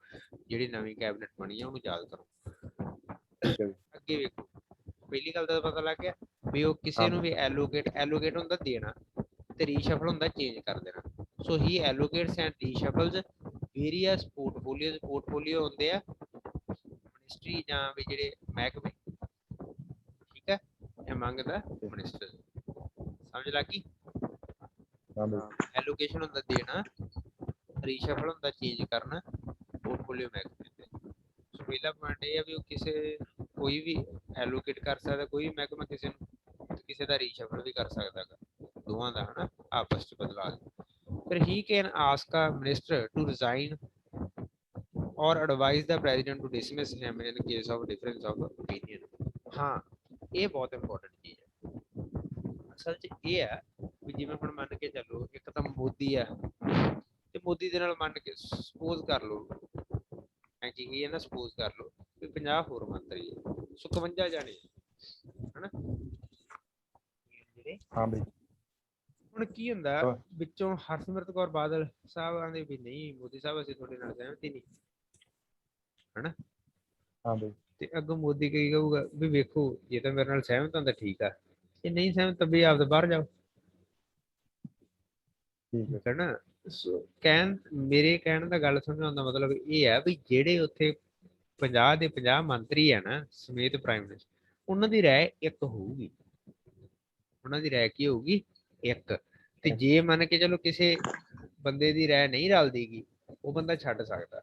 ਜਿਹੜੀ ਨਵੀਂ ਕੈਬਨਿਟ ਬਣੀ ਆ ਉਹਨੂੰ ਯਾਦ ਕਰੋ। ਅੱਗੇ ਵੇਖੋ, ਪਹਿਲੀ ਗੱਲ ਤਾਂ ਪਤਾ ਲੱਗ ਗਿਆ ਵੀ ਉਹ ਕਿਸੇ ਨੂੰ ਵੀ ਐਲੋਕੇਟ ਹੁੰਦਾ ਦੇਣਾ ਤੇ ਰੀਸ਼ਫਲ ਹੁੰਦਾ ਚੇਂਜ ਕਰ ਦੇਣਾ। ਸੋ he allocates and reshuffles various ਪੋਰਟਫੋਲੀਓਜ਼। Portfolio ਹੁੰਦੇ ਆ ਮਿਨਿਸਟਰੀ ਜਾਂ ਵੀ ਜਿਹੜੇ ਮਹਿਕਮੇ, ਠੀਕ ਹੈ, ਅਮੰਗ ਦਾ ਮਿਨਿਸਟਰ। ਸਮਝ ਲੱਗ ਗਈ? ਐਲੋਕੇਸ਼ਨ ਹੁੰਦਾ ਦੇਣਾ, ਰੀਸ਼ਫਲ ਹੁੰਦਾ ਚੇਂਜ ਕਰਨਾ ਪੋਰਟਫੋਲੀਓ ਮਹਿਕਮੇ ਤੇ। ਸੋ ਪਹਿਲਾ ਪੁਆਇੰਟ ਇਹ ਆ ਵੀ ਉਹ ਕੋਈ ਵੀ ਐਲੋਕੇਟ ਕਰ ਸਕਦਾ ਕੋਈ ਵੀ ਮਹਿਕਮਾ ਕਿਸੇ ਨੂੰ, ਕਿਸੇ ਦਾ ਰੀਸ਼ਫਲ ਵੀ ਕਰ ਸਕਦਾ ਗਾ, ਦੋਵਾਂ ਦਾ ਹਨਾ ਆਪਸ ਚ ਬਦਲਾ। ਫਿਰ he can ask a minister to resign or advise the president to dismiss him in case of difference of opinion. ਹਾਂ, ਇਹ ਬਹੁਤ ਇੰਪੋਰਟੈਂਟ ਚੀਜ਼ ਹੈ। ਅਸਲ ਚ ਇਹ ਆ ਵੀ ਜਿਵੇਂ ਹੁਣ ਮੰਨ ਕੇ ਚੱਲੋ ਇੱਕ ਤਾਂ ਮੋਦੀ ਆ ਤੇ ਮੋਦੀ ਦੇ ਨਾਲ ਮੰਨ ਕੇ ਸਪੋਜ਼ ਕਰ ਲਓ ਕੀ ਹੈ ਨਾ, ਸਪੋਜ਼ ਕਰ ਲਓ ਵੀ 50 ਹੋਰ ਮੰਤਰੀ ਹੈ, 51 ਜਾਣੇ ਹਨਾ। ਹਾਂ ਬਈ, ਹੁਣ ਕੀ ਹੁੰਦਾ ਵਿੱਚੋਂ ਹਰਸਿਮਰਤ ਕੌਰ ਬਾਦਲ ਸਾਹਿਬ ਆਂਦੇ ਵੀ ਨਹੀਂ ਮੋਦੀ ਸਾਹਿਬ ਅਸੀਂ ਤੁਹਾਡੇ ਨਾਲ ਸਹਿਮਤੀ ਨਹੀਂ ਹਨਾ। ਹਾਂ ਬਈ, ਤੇ ਅੱਗੋਂ ਮੋਦੀ ਕੀ ਕਹੂਗਾ ਵੀ ਵੇਖੋ ਜੇ ਤਾਂ ਮੇਰੇ ਨਾਲ ਸਹਿਮਤ ਹੁੰਦਾ ਠੀਕ ਆ, ਜੇ ਨਹੀਂ ਸਹਿਮਤ ਵੀ ਆਪਦਾ ਬਾਹਰ ਜਾਓ। ਠੀਕ ਹੈ ਨਾ। ਮੇਰੇ ਕਹਿਣ ਦਾ ਗੱਲ ਸਮਝਾਉਣ ਦਾ ਮਤਲਬ ਇਹ ਹੈ ਵੀ ਜਿਹੜੇ ਉੱਥੇ 50 ਦੇ 50 ਮੰਤਰੀ ਆ ਨਾ ਸਮੇਤ ਪ੍ਰਾਈਮ ਮਿਨਿਸਟਰ, ਉਹਨਾਂ ਦੀ ਰਾਏ ਇੱਕ ਹੋਊਗੀ। ਉਹਨਾਂ ਦੀ ਰਾਏ ਕੀ ਹੋਊਗੀ? ਇੱਕ। ਤੇ ਜੇ ਮੰਨ ਕੇ ਚਲੋ ਕਿਸੇ ਬੰਦੇ ਦੀ ਰਾਏ ਨਹੀਂ ਰਲਦੀਗੀ, ਉਹ ਬੰਦਾ ਛੱਡ ਸਕਦਾ,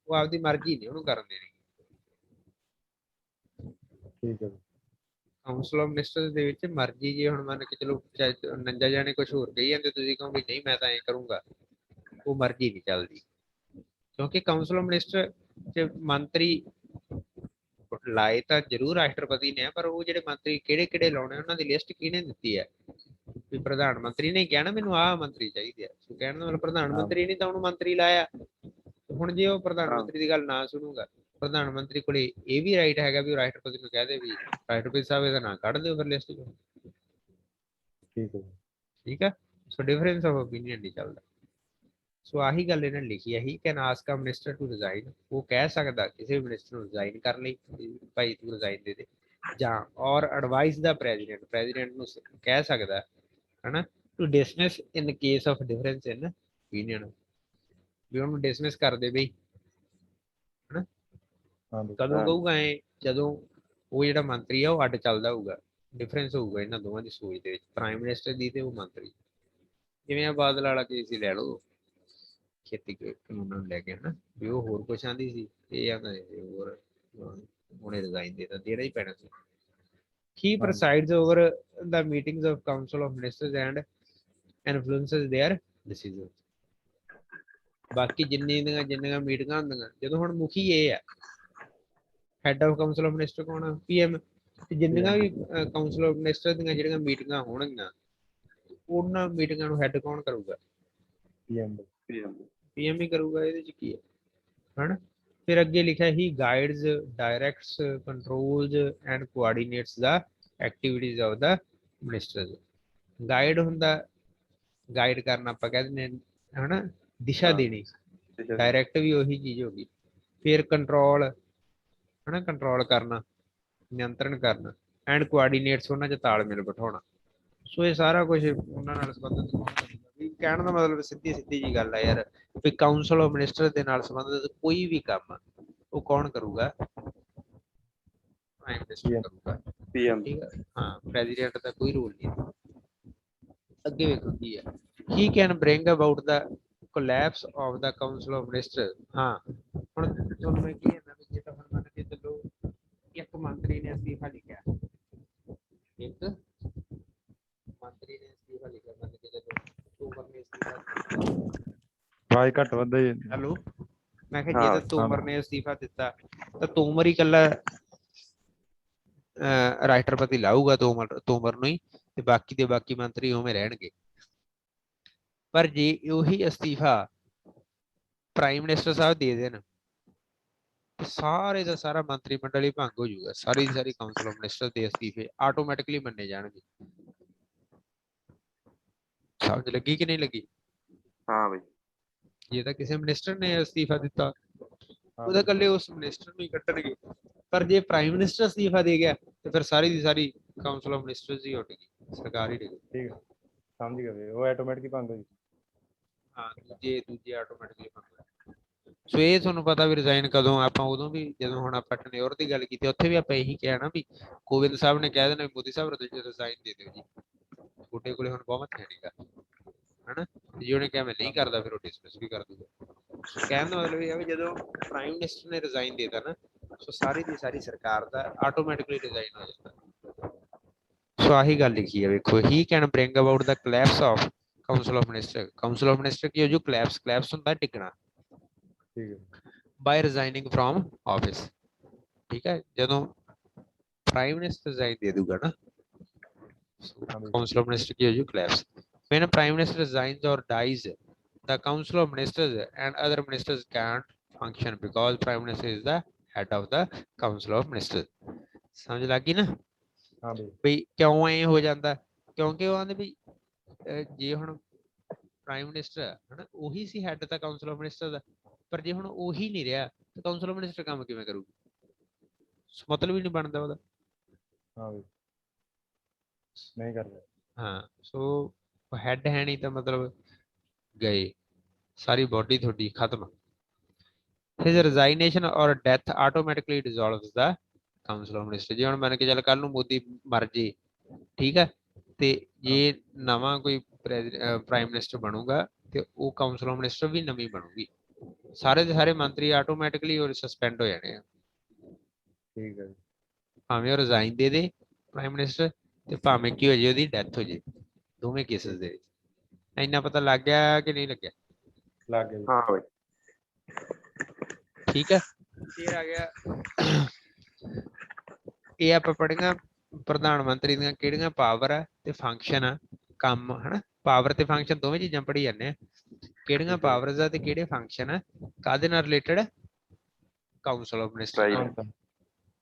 ਉਹ ਆਪਦੀ ਮਰਜ਼ੀ ਨਹੀਂ ਉਹਨੂੰ ਕਰਨ ਦੇਣੀ। ਠੀਕ ਹੈ ਜੀ। ਕਾਉਂਸਲ ਆਫ ਮਿਨਿਸਟਰਸ ਦੇ ਵਿੱਚ ਮਰਜ਼ੀ ਜੇ ਹੁਣ ਮੰਨ ਕੇ ਚਲੋ 49 ਜਾਣੇ ਕੁਝ ਹੋਰ ਕਹੀ ਜਾਂਦੇ ਤੁਸੀਂ ਕਹੋ ਵੀ ਨਹੀਂ ਮੈਂ ਤਾਂ ਐਂ ਕਰੂੰਗਾ, ਉਹ ਮਰਜ਼ੀ ਨਹੀਂ ਚੱਲਦੀ। ਕਿਉਂਕਿ ਕਾਉਂਸਲ ਆਫ ਮਿਨਿਸਟਰ ਚ ਮੰਤਰੀ ਲਾਏ ਤਾਂ ਜ਼ਰੂਰ ਰਾਸ਼ਟਰਪਤੀ ਨੇ, ਪਰ ਉਹ ਜਿਹੜੇ ਮੰਤਰੀ ਕਿਹੜੇ ਕਿਹੜੇ ਲਾਉਣੇ ਉਹਨਾਂ ਦੀ ਲਿਸਟ ਕਿਹਨੇ ਦਿੱਤੀ ਹੈ? ਵੀ ਪ੍ਰਧਾਨ ਮੰਤਰੀ ਨੇ ਕਿਹਾ ਨਾ ਮੈਨੂੰ ਆਹ ਮੰਤਰੀ ਚਾਹੀਦੇ ਆ, ਸੋ ਕਹਿਣ ਦਾ ਮਤਲਬ ਪ੍ਰਧਾਨ ਮੰਤਰੀ ਨੇ ਤਾਂ ਉਹਨੂੰ ਮੰਤਰੀ ਲਾਇਆ। ਹੁਣ ਜੇ ਉਹ ਪ੍ਰਧਾਨ ਮੰਤਰੀ ਦੀ ਗੱਲ ਨਾ ਸੁਣੂਗਾ, ਪ੍ਰਧਾਨ ਮੰਤਰੀ ਕੋਲੇ ਇਹ ਵੀ ਰਾਈਟ ਹੈਗਾ ਵੀ ਉਹ ਰਾਸ਼ਟਰਪਤੀ ਨੂੰ ਕਹਿ ਦੇ ਵੀ ਰਾਸ਼ਟਰਪਤੀ ਸਾਹਿਬ ਇਹਦਾ ਨਾਂ ਕੱਢ ਦਿਓ ਫਿਰ ਲਿਸਟ ਚੋਂ। ਠੀਕ ਹੈ ਜੀ। ਠੀਕ ਹੈ, ਸੋ ਡਿਫਰੈਂਸ ਆਫ ਓਪੀਨੀਅਨ ਨਹੀਂ ਚੱਲਦਾ। ਸੋ ਆਹੀ ਗੱਲ ਇਹਨਾਂ ਨੇ ਲਿਖੀ ਹੈ, he can ask a minister to resign. ਉਹ ਕਹਿ ਸਕਦਾ ਕਿਸੇ ਵੀ ਮਿਨਿਸਟਰ ਨੂੰ ਰਿਜ਼ਾਈਨ ਕਰਨ ਲਈ, ਭਾਈ ਤੂੰ ਰਿਜ਼ਾਈਨ ਦੇ ਦੇ, ਜਾਂ ਔਰ ਐਡਵਾਈਸ ਦਾ ਪ੍ਰੈਜ਼ੀਡੈਂਟ ਨੂੰ ਕਹਿ ਸਕਦਾ ਹਨਾ to dismiss in case of difference in opinion, ਵੀ ਉਹਨੂੰ ਡਿਸਮਿਸ ਕਰ ਦੇ ਬਈ ਹਨਾ। ਕਦੋਂ ਕਹੂਗਾ ਐ? ਜਦੋਂ ਉਹ ਜਿਹੜਾ ਮੰਤਰੀ ਆ ਉਹ ਅੱਡ ਚੱਲਦਾ ਹੋਊਗਾ, ਡਿਫਰੈਂਸ ਹੋਊਗਾ ਇਹਨਾਂ ਦੋਵਾਂ ਦੀ ਸੋਚ ਦੇ ਵਿੱਚ, ਪ੍ਰਾਈਮ ਮਿਨਿਸਟਰ ਦੀ ਤੇ ਉਹ ਮੰਤਰੀ। ਜਿਵੇਂ ਆ ਬਾਦਲ ਵਾਲਾ ਕੇਸ ਹੀ ਲੈ ਲਓ, ਖੇਤੀ ਕਾਨੂੰਨਾਂ ਨੂੰ ਲੈ ਕੇ ਹਨਾ, ਵੀ ਉਹ ਹੋਰ ਕੁਛ ਆਂਦੀ ਸੀ, ਇਹ ਆਂਦਾ ਹੋਰ, ਉਹਨੇ ਰਿਜ਼ਾਈਨ ਦੇ ਦਿੱਤਾ, ਦੇਣਾ ਹੀ ਪੈਣਾ ਸੀ। He presides over the meetings of Council of Ministers and influences their decisions. ਬਾਕੀ ਜਿੰਨੀਆਂ ਮੀਟਿੰਗਾਂ ਹੁੰਦੀਆਂ, ਜਦੋਂ ਹੁਣ ਮੁਖੀ ਇਹ ਆ, head of council of minister ਕੌਣ ਆ? PM। ਤੇ ਜਿੰਨੀਆਂ ਵੀ ਕਾਉਂਸਲ ਆਫ ਮਿਨਿਸਟਰ ਦੀਆਂ ਜਿਹੜੀਆਂ ਮੀਟਿੰਗਾਂ ਹੋਣਗੀਆਂ, ਉਹਨਾਂ ਮੀਟਿੰਗਾਂ ਨੂੰ ਹੈਡ ਕੌਣ ਕਰੂਗਾ? PM ਹੀ ਕਰੂਗਾ। ਇਹਦੇ ਚ ਕੀ ਹੈ ਹਨਾ। ਫਿਰ ਅੱਗੇ ਲਿਖਿਆ he guides, directs, controls and coordinates the activities of the ministers. Guide ਹੁੰਦਾ, ਗਾਈਡ ਕਰਨਾ ਆਪਾਂ ਕਹਿ ਦਿੰਦੇ ਹਨਾ, ਦਿਸ਼ਾ ਦੇਣੀ। ਡਾਇਰੈਕਟ ਵੀ ਉਹੀ ਚੀਜ਼ ਹੋ ਗਈ। ਫਿਰ ਕੰਟਰੋਲ ਹਨਾ, ਕੰਟਰੋਲ ਕਰਨਾ, ਨਿਯੰਤਰਣ ਕਰਨਾ, ਐਂਡ ਕੋਆਰਡੀਨੇਟਸ, ਉਹਨਾਂ 'ਚ ਤਾਲਮੇਲ ਬਿਠਾਉਣਾ। ਸੋ ਇਹ ਸਾਰਾ ਕੁਝ ਉਹਨਾਂ ਨਾਲ ਸੰਬੰਧਿਤ। ਵੀ ਕਹਿਣ ਦਾ ਮਤਲਬ ਸਿੱਧੀ ਜੀ ਗੱਲ ਆ ਯਾਰ, ਵੀ ਕਾਉਂਸਲ ਆਫ ਮਿਨਿਸਟਰ ਦੇ ਨਾਲ ਸੰਬੰਧਿਤ ਕੋਈ ਵੀ ਕੰਮ ਉਹ ਕੌਣ ਕਰੂਗਾ? ਪ੍ਰਾਈਮ ਮਿਨਿਸਟਰ ਕਰੂਗਾ। ਠੀਕ ਹੈ, ਹਾਂ, ਪ੍ਰੈਜ਼ੀਡੈਂਟ ਦਾ ਕੋਈ ਰੋਲ ਨਹੀਂ। ਅੱਗੇ ਵੇਖੋ ਕੀ ਹੈ, he can bring about the collapse of the council of minister. ਹਾਂ, ਹੁਣ ਤੁਹਾਨੂੰ ਮੈਂ ਕੀ ਕਹਿੰਦਾ ਵੀ ਜੇ ਤਾਂ ਹੁਣ ਮੰਨ ਕੇ ਚੱਲੋ ਇੱਕ ਮੰਤਰੀ ਨੇ ਅਸਤੀਫਾ ਲਿਖਿਆ, ਇੱਕ ਮੰਤਰੀ ਨੇ ਅਸਤੀਫਾ ਲਿਖਿਆ, ਮੰਨ ਕੇ ਚੱਲੋ ਤੋਮਰ ਨੇ ਅਸਤੀਫਾ। ਆਵਾਜ਼ ਘੱਟ ਵੱਧ ਹੀ। ਹੈਲੋ, ਮੈਂ ਕਿਹਾ ਜੇ ਤਾਂ ਤੋਮਰ ਨੇ ਅਸਤੀਫਾ ਦਿੱਤਾ ਤਾਂ ਤੋਮਰ ਹੀ ਇਕੱਲਾ ਰਾਸ਼ਟਰਪਤੀ ਲਾਊਗਾ ਤੋਮਰ ਨੂੰ ਹੀ, ਤੇ ਬਾਕੀ ਦੇ ਬਾਕੀ ਮੰਤਰੀ ਉਵੇਂ ਰਹਿਣਗੇ। ਪਰ ਜੇ ਉਹੀ ਅਸਤੀਫਾ ਪ੍ਰਾਈਮ ਮਿਨਿਸਟਰ ਸਾਹਿਬ ਦੇ ਦੇਣ, ਸਾਰੇ ਦਾ ਸਾਰਾ ਮੰਤਰੀ ਮੰਡਲ ਹੀ ਭੰਗ ਹੋ ਜਾਊਗਾ। ਸਾਰੀ ਕਾਉਂਸਲ ਆਫ ਮਿਨਿਸਟਰ ਦੇ ਅਸਤੀਫੇ ਆਟੋਮੈਟਿਕਲੀ ਮੰਨੇ ਜਾਣਗੇ। ਸਮਝ ਲੱਗੀ ਕਿ ਨਹੀਂ ਲੱਗੀ? ਹਾਂ ਬਈ। ਜੇ ਤਾਂ ਕਿਸੇ ਮਿਨਿਸਟਰ ਨੇ ਅਸਤੀਫਾ ਦਿੱਤਾ, ਉਹਦਾ ਇਕੱਲੇ ਉਸ ਮਿਨਿਸਟਰ ਨੂੰ ਹੀ ਕੱਟਣਗੇ। ਪਰ ਜੇ ਪ੍ਰਾਈਮ ਮਿਨਿਸਟਰ ਅਸਤੀਫਾ ਦੇ ਗਿਆ ਤੇ ਫਿਰ ਸਾਰੀ ਦੀ ਸਾਰੀ ਕਾਉਂਸਲ ਆਫ ਮਿਨਿਸਟਰਸ ਹੀ ਉੱਡ ਗਈ, ਸਰਕਾਰ ਹੀ ਡਿੱਗ ਗਈ। ਠੀਕ ਹੈ, ਸਮਝ ਗਏ, ਉਹ ਆਟੋਮੈਟਿਕਲੀ ਭੰਗ ਹੋ ਜੀ। ਹਾਂ, ਦੂਜੇ ਆਟੋਮੈਟਿਕਲੀ ਭੰਗ ਹੋ। ਸੋ ਇਹ ਤੁਹਾਨੂੰ ਪਤਾ ਵੀ ਰਿਜ਼ਾਈਨ ਕਦੋਂ? ਆਪਾਂ ਉਦੋਂ ਵੀ ਜਦੋਂ ਹੁਣ ਆਪਾਂ ਟਨਿਓਰ ਦੀ ਗੱਲ ਕੀਤੀ, ਉੱਥੇ ਵੀ ਆਪਾਂ ਇਹੀ ਕਿਹਾ ਨਾ ਵੀ ਕੋਵਿੰਦ ਸਾਹਿਬ ਨੇ ਕਹਿ ਦੇਣਾ ਮੋਦੀ ਸਾਹਿਬ ਰਿਜ਼ਾਈਨ ਦੇ ਦਿਓ ਜੀ, ਤੁਹਾਡੇ ਕੋਲੇ ਹੁਣ ਬਹੁਮਤ ਹੈ ਨਹੀਂਗਾ ਹਨਾ। ਜੇ ਉਹਨੇ ਕਿਹਾ ਮੈਂ ਨਹੀਂ ਕਰਦਾ, ਫਿਰ ਉਹ ਡਿਸਮਿਸ ਵੀ ਕਰ ਦੂਗਾ। ਕਹਿਣ ਦਾ ਮਤਲਬ ਇਹ ਹੈ ਵੀ ਜਦੋਂ ਪ੍ਰਾਈਮ ਮਿਨਿਸਟਰ ਨੇ ਰਿਜ਼ਾਈਨ ਦੇਤਾ ਨਾ, ਸੋ ਸਾਰੀ ਦੀ ਸਾਰੀ ਸਰਕਾਰ ਦਾ ਆਟੋਮੈਟਿਕਲੀ ਰਿਜ਼ਾਈਨ ਹੋ ਜਾਂਦਾ। ਸੋ ਆਹੀ ਗੱਲ ਲਿਖੀ ਹੈ, ਵੇਖੋ, he can bring about the collapse of council of minister. Council of minister ਕੀ ਹੋ ਜੂ? ਕੋਲੈਪਸ ਹੁੰਦਾ ਡਿੱਗਣਾ। ਠੀਕ ਹੈ, ਬਾਈ ਰਿਜ਼ਾਈਨਿੰਗ ਫਰੋਮ ਆਫਿਸ। ਠੀਕ ਹੈ, ਜਦੋਂ ਪ੍ਰਾਈਮ ਮਿਨਿਸਟਰ ਰਿਜ਼ਾਈਨ ਦੇ ਦੂਗਾ ਨਾ, ਕਾਉਂਸਲ ਆਫ ਮਿਨਿਸਟਰ ਕੀ ਹੋ ਜੂ? Collapse. When a prime minister resigns or dies, the council of ministers and other ministers can't function because prime minister is the head of the council of ministers. ਸਮਝ ਲੱਗੀ ਨਾ? ਹਾਂ ਬਈ। ਵੀ ਕਿਉਂ ਐ ਹੋ ਜਾਂਦਾ? ਕਿਉਂਕਿ ਉਹ ਆਂਦੇ ਵੀ ਜੇ ਹੁਣ ਪ੍ਰਾਈਮ ਮਿਨਿਸਟਰ ਹਨਾ, ਉਹੀ ਸੀ ਹੈਡ ਦਾ ਕਾਉਂਸਲ ਆਫ ਮਿਨਿਸਟਰ ਦਾ, ਪਰ ਜੇ ਹੁਣ ਉਹੀ ਨਹੀਂ ਰਿਹਾ ਤਾਂ ਕਾਉਂਸਲ ਆਫ ਮਿਨਿਸਟਰ ਕੰਮ ਕਿਵੇਂ ਕਰੂਗੀ? ਮਤਲਬ ਹੀ ਨਹੀਂ ਬਣਦਾ ਉਹਦਾ। ਹਾਂ ਬਈ, ਨਹੀਂ ਕਰਦੇ। ਹਾਂ, ਸੋ ਹੈਡ ਹੈ ਨਹੀਂ ਤਾਂ ਮਤਲਬ ਗਏ, ਸਾਰੀ ਬੋਡੀ ਤੁਹਾਡੀ ਖਤਮ। His resignation or death automatically dissolves the council of ministers. ਜੇ ਹੁਣ ਮੰਨ ਕੇ ਚੱਲ ਕੱਲ ਨੂੰ ਮੋਦੀ ਮਰ ਜੇ, ਠੀਕ ਹੈ, ਤੇ ਜੇ ਨਵਾਂ ਕੋਈ ਪ੍ਰਾਈਮ ਮਿਨਿਸਟਰ ਬਣੂਗਾ ਤੇ ਉਹ ਕਾਉਂਸਲ ਆਫ ਮਿਨਿਸਟਰ ਵੀ ਨਵੀਂ ਬਣੂਗੀ, ਸਾਰੇ ਦੇ ਸਾਰੇ ਮੰਤਰੀ ਆਟੋਮੈਟਿਕਲੀ ਸਸਪੈਂਡ ਹੋ ਜਾਣੇ ਆ। ਠੀਕ ਹੈ। ਭਾਵੇਂ ਉਹ ਰਿਜ਼ਾਈਨ ਦੇ ਦੇ ਪ੍ਰਾਈਮ ਮਿਨਿਸਟਰ, ਤੇ ਭਾਵੇਂ ਕੀ ਹੋ ਜੇ ਉਹਦੀ ਡੈਥ ਹੋ ਜੇ, ਦੋਵੇਂ ਕੇਸਿਸ ਦੇ ਵਿੱਚ। ਇੰਨਾ ਪਤਾ ਲੱਗ ਗਿਆ ਕਿ ਨਹੀਂ ਲੱਗਿਆ? ਲੱਗ ਗਿਆ ਜੀ। ਹਾਂ ਬਾਈ। ਠੀਕ ਹੈ। ਫਿਰ ਆ ਗਿਆ ਇਹ ਆਪਾਂ ਪੜ੍ਹੀਆਂ ਪ੍ਰਧਾਨ ਮੰਤਰੀ ਦੀਆਂ ਕਿਹੜੀਆਂ ਪਾਵਰ ਆ ਤੇ ਫੰਕਸ਼ਨ ਆ, ਕੰਮ ਹਨਾ, ਪਾਵਰ ਤੇ ਫੰਕਸ਼ਨ ਦੋਵੇਂ ਚੀਜ਼ਾਂ ਪੜ੍ਹੀ ਜਾਂਦੇ ਆ। ਕਿਹੜੀਆਂ ਪਾਵਰਸ ਆ ਤੇ ਕਿਹੜੇ ਫੰਕਸ਼ਨ ਆ, ਕਾਹਦੇ ਨਾਲ ਰਿਲੇਟਡ? ਕਾਉਂਸਲ ਆਫ ਮਿਨਿਸਟਰ ਨਾਲ। President।